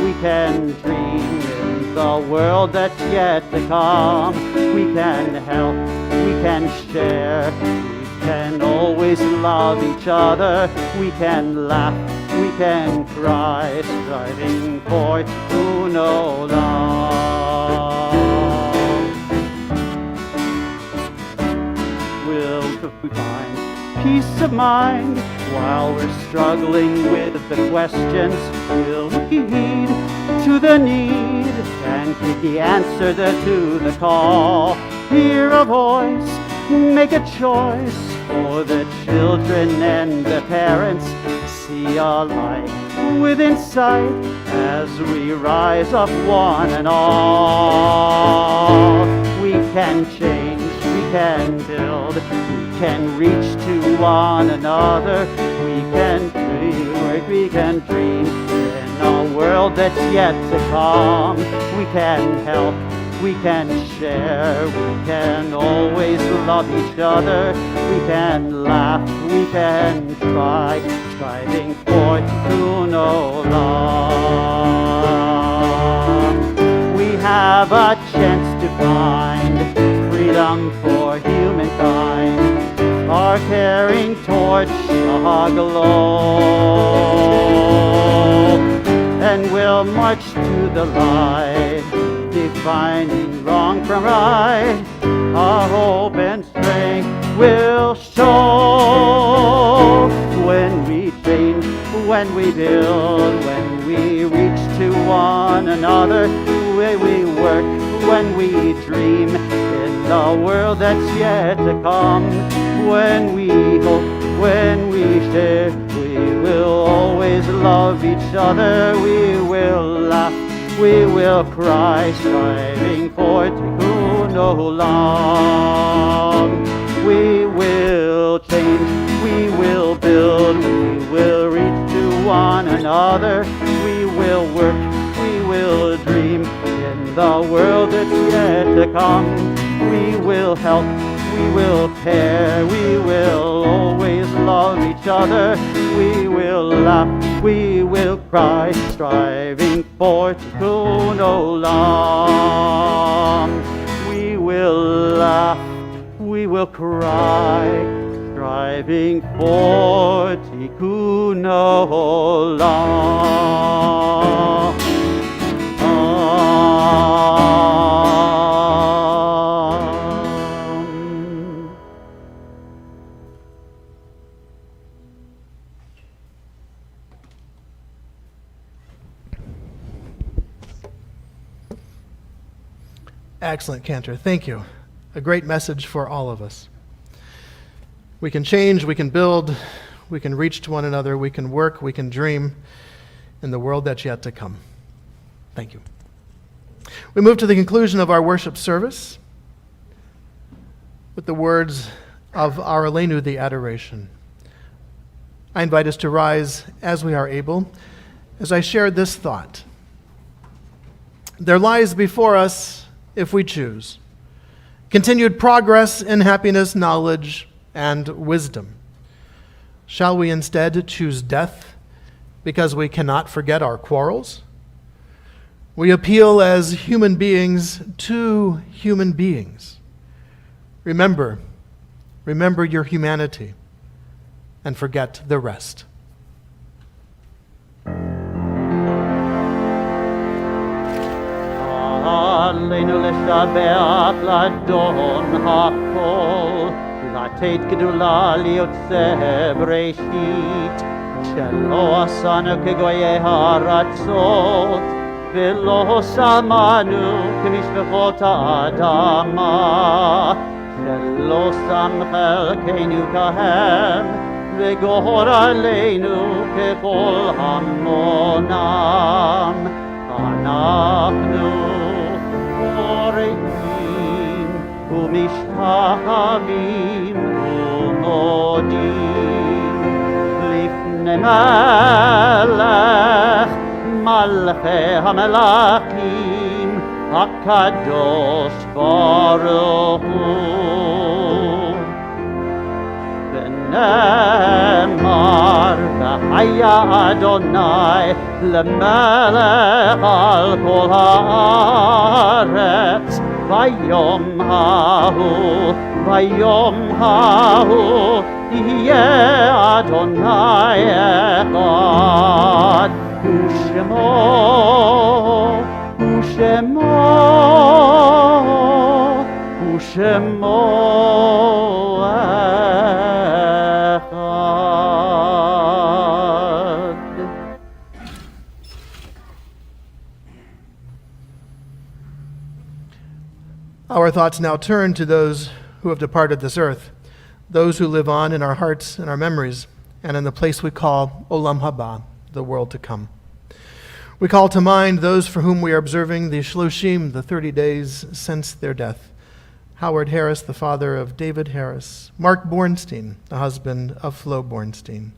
Speaker 2: we can dream in the world that's yet to come. We can help, we can share, we can always love each other, we can laugh, we can cry, striving for to know love. Will we find peace of mind while we're struggling with the questions? Will we heed to the need and keep the answer to the call? Hear a voice, make a choice for the children and the parents. See a light within sight as we rise up one and all. We can change, we can build, we can reach to one another. We can dream in a world that's yet to come. We can help, we can share, we can always love each other. We can laugh, we can try, striving for to know love. We have a chance to find freedom for humankind. Our caring torch aglow, and we'll march to the light, defining wrong from right. Our hope and strength will show when we change, when we build, when we reach to one another, when we work, when we dream in the world that's yet to come. When we hope, when we share, we will always love each other. We will laugh, we will cry, striving for tikkun olam. We will change, we will build, we will reach to one another. We will work, we will dream in the world that's yet to come. We will help, we will care, we will always love each other. We will laugh, we will cry, striving for tikkun olam. We will laugh, we will cry, striving for tikkun olam.
Speaker 3: Excellent, Cantor. Thank you. A great message for all of us. We can change, we can build, we can reach to one another, we can work, we can dream in the world that's yet to come. Thank you. We move to the conclusion of our worship service with the words of our Aleinu, the adoration. I invite us to rise as we are able, as I share this thought. There lies before us, if we choose, continued progress in happiness, knowledge, and wisdom. Shall we instead choose death because we cannot forget our quarrels? We appeal as human beings to human beings. Remember your humanity and forget the rest.
Speaker 2: Aleinu leshabeach ladon hakol, לתת גדולה ליוצא בראשית, שלא עשנו כגויי הארצות, ולא שמנו כמשפחות האדמה, שלא שם חלקנו כהם, וגורלנו ככל המונם. אנחנו קוראים ומשתחווים ומודים לפני מלך מלכי המלכים הקדוש ברוך הוא. ונאמר והיה אדוני למלך על כל הארץ ביום ההוא יהיה אדוני אחד ושמו אחד.
Speaker 3: Our thoughts now turn to those who have departed this earth, those who live on in our hearts and our memories, and in the place we call Olam Haba, the world to come. We call to mind those for whom we are observing the Shloshim, the 30 days since their death. Howard Harris, the father of David Harris. Mark Bornstein, the husband of Flo Bornstein.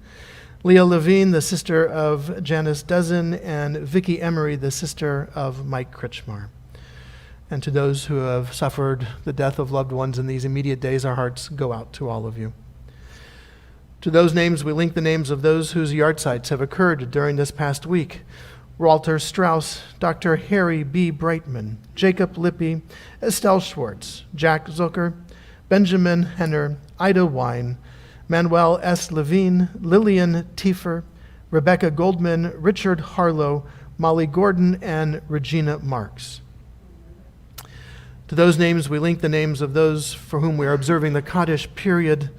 Speaker 3: Leah Levine, the sister of Janice Dozen, and Vicky Emery, the sister of Mike Kritchmar. And to those who have suffered the death of loved ones in these immediate days, our hearts go out to all of you. To those names, we link the names of those whose yahrzeits have occurred during this past week. Walter Strauss, Dr. Harry B. Brightman, Jacob Lippy, Estelle Schwartz, Jack Zucker, Benjamin Henner, Ida Wine, Manuel S. Levine, Lillian Tiefer, Rebecca Goldman, Richard Harlow, Molly Gordon, and Regina Marks. To those names, we link the names of those for whom we are observing the Kaddish period: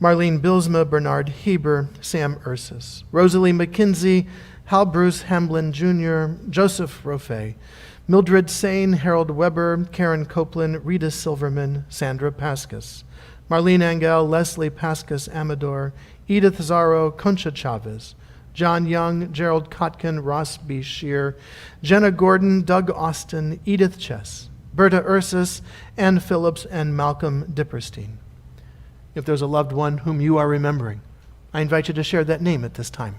Speaker 3: Marlene Bilsma, Bernard Heber, Sam Ursus, Rosalie McKinsey, Hal Bruce Hamblin Jr., Joseph Rofe, Mildred Sane, Harold Weber, Karen Copeland, Rita Silverman, Sandra Pascas, Marlene Angel, Leslie Pascas Amador, Edith Zaro, Concha Chavez, John Young, Gerald Kotkin, Ross B. Shear, Jenna Gordon, Doug Austin, Edith Chess, Berta Ursus, Ann Phillips, and Malcolm Dipperstein. If there's a loved one whom you are remembering, I invite you to share that name at this time.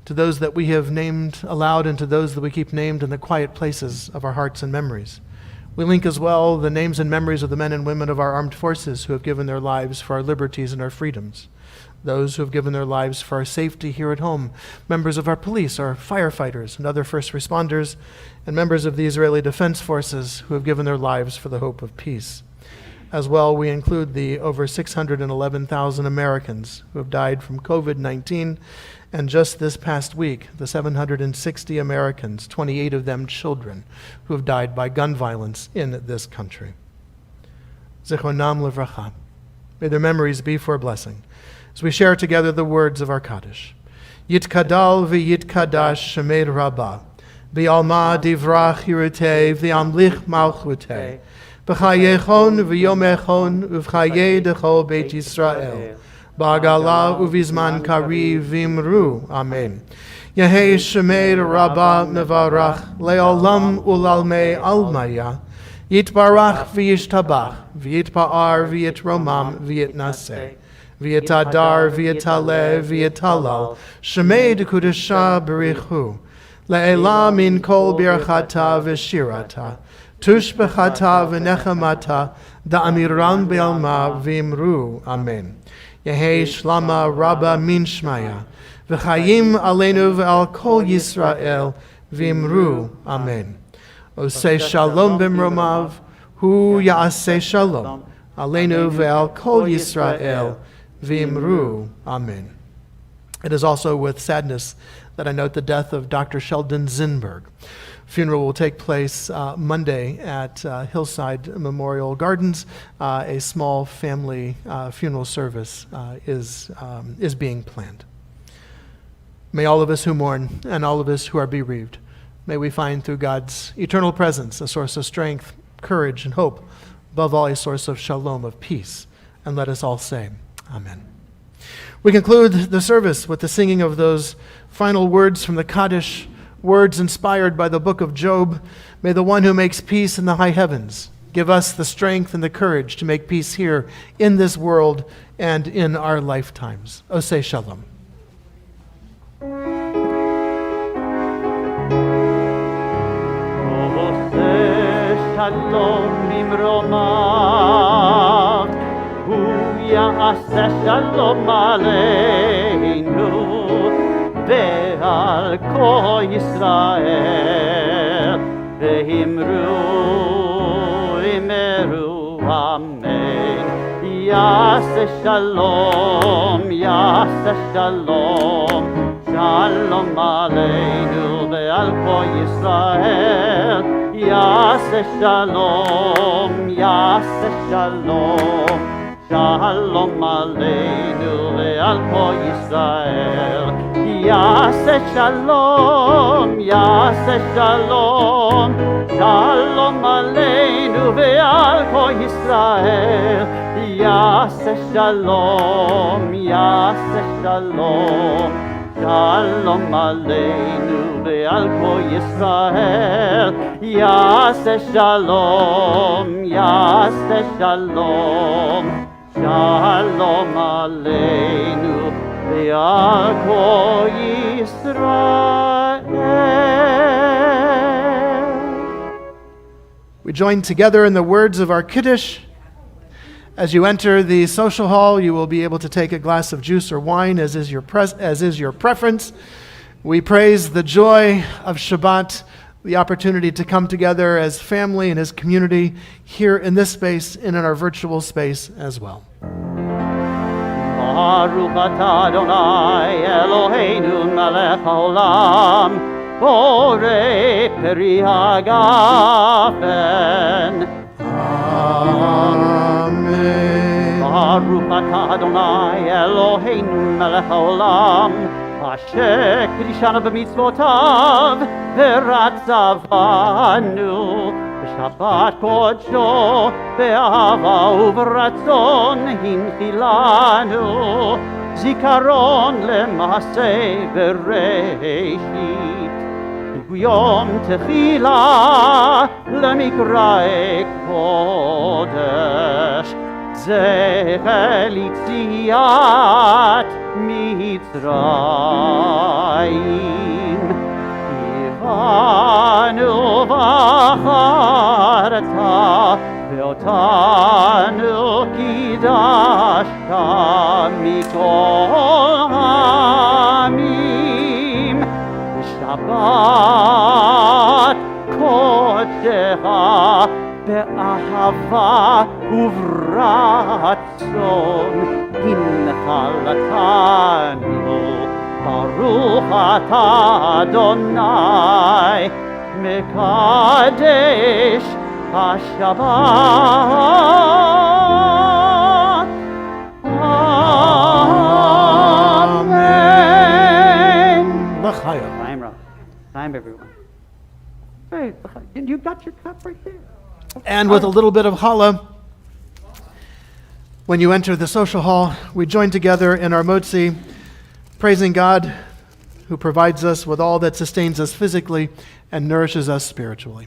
Speaker 3: To those that we have named aloud and to those that we keep named in the quiet places of our hearts and memories, we link as well the names and memories of the men and women of our armed forces who have given their lives for our liberties and our freedoms, those who have given their lives for our safety here at home, members of our police, our firefighters, and other first responders, and members of the Israeli Defense Forces who have given their lives for the hope of peace. As well, we include the over 611,000 Americans who have died from COVID-19, and just this past week, the 760 Americans, 28 of them children, who have died by gun violence in this country. Zichronam Livracha. May their memories be for a blessing, as we share together the words of our Kaddish. Yitkadal v'yitkadash Shemei Rabbah, v'alma divrach hirutei v'amlich malchutei, v'chayechon v'yomechon v'chayei dechol Beit Yisrael, Ba'agala uvizman kari vimru. Amen. Yehei Shemei Rabbah mevarach le'olam ulalmei almaya, yitbarach v'yishtabach, v'yitpa'ar v'yitromam v'yitnaseh, v'yitadar v'yitaleh v'yitalal, Shemei dekudesha berichu, le'ela min kol birchata v'shirata, tushbechata v'nechamata, da'amiram be'alma v'imru. Amen. Yehei Shlama Rabba Min Shmaya, V'chayim Aleinu V'al Kol Yisrael, V'imru. Amen. Oseh Shalom B'mromav, Hu Ya'aseh Shalom, Aleinu V'al Kol Yisrael, V'imru. Amen. It is also with sadness that I note the death of Dr. Sheldon Zinberg. Funeral will take place Monday at Hillside Memorial Gardens. A small family funeral service is being planned. May all of us who mourn and all of us who are bereaved, may we find through God's eternal presence a source of strength, courage, and hope, above all a source of shalom, of peace. And let us all say, Amen. We conclude the service with the singing of those final words from the Kaddish, words inspired by the book of Job. May the one who makes peace in the high heavens give us the strength and the courage to make peace here in this world and in our lifetimes. Oseh Shalom.
Speaker 2: Shalom ממרומיו, הוא יעשה שלום עלינו ועל כל ישראל, ואמרו אמן. יעשה שלום, שלום עלינו ועל כל ישראל. יעשה שלום, שלום עלינו ועל כל ישראל. יעשה שלום, שלום עלינו ועל כל ישראל. יעשה שלום, שלום עלינו ועל כל ישראל. יעשה שלום, שלום עלינו ועל כל ישראל.
Speaker 3: We join together in the words of our Kiddush. As you enter the social hall, you will be able to take a glass of juice or wine, as is your preference. We praise the joy of Shabbat, the opportunity to come together as family and as community here in this space and in our virtual space as well.
Speaker 2: Baruch atah Adonai Eloheinu melech haolam, borei peri hagafen.
Speaker 3: Amen.
Speaker 2: Baruch atah Adonai Eloheinu melech haolam, asher kiddushanu b'mitzvotav v'ratzavanu b'shabbat kodsho be'ahava u'v'ratzon hinchilanu zikaron le'maseh v'reishit yom tefila lemikra'e kodesh zecher litziat Mitzrayim. Ivanu v'acharta ve'otanu kidashta mikol ha'amim Shabbat kodecha be'ahava uvratzon hinchaltanu. Baruch atah Adonai mekadesh HaShabbat. Amen.
Speaker 3: L'chaim.
Speaker 2: Time, everyone. Hey, you got your cup right there.
Speaker 3: And with a little bit of challah, when you enter the social hall, we join together in our motzi, praising God who provides us with all that sustains us physically and nourishes us spiritually.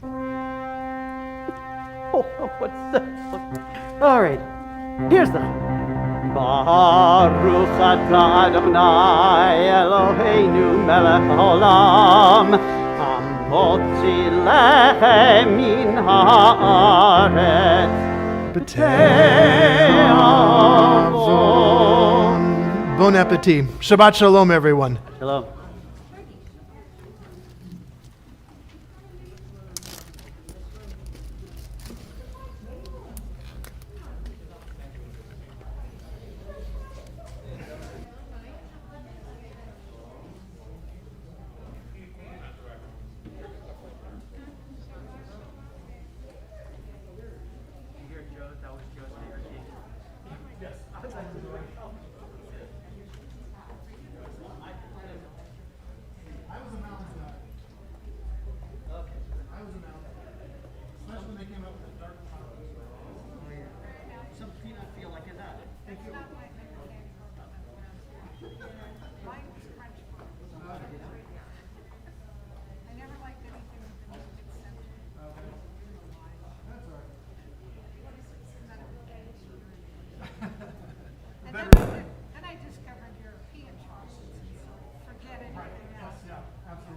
Speaker 2: Oh, what's that? All right, here's the Baruch atah Adonai Eloheinu melech haolam, hamotzi lechem min haaretz b'te'avon.
Speaker 3: Bon appetit. Shabbat shalom, everyone.
Speaker 2: Shalom.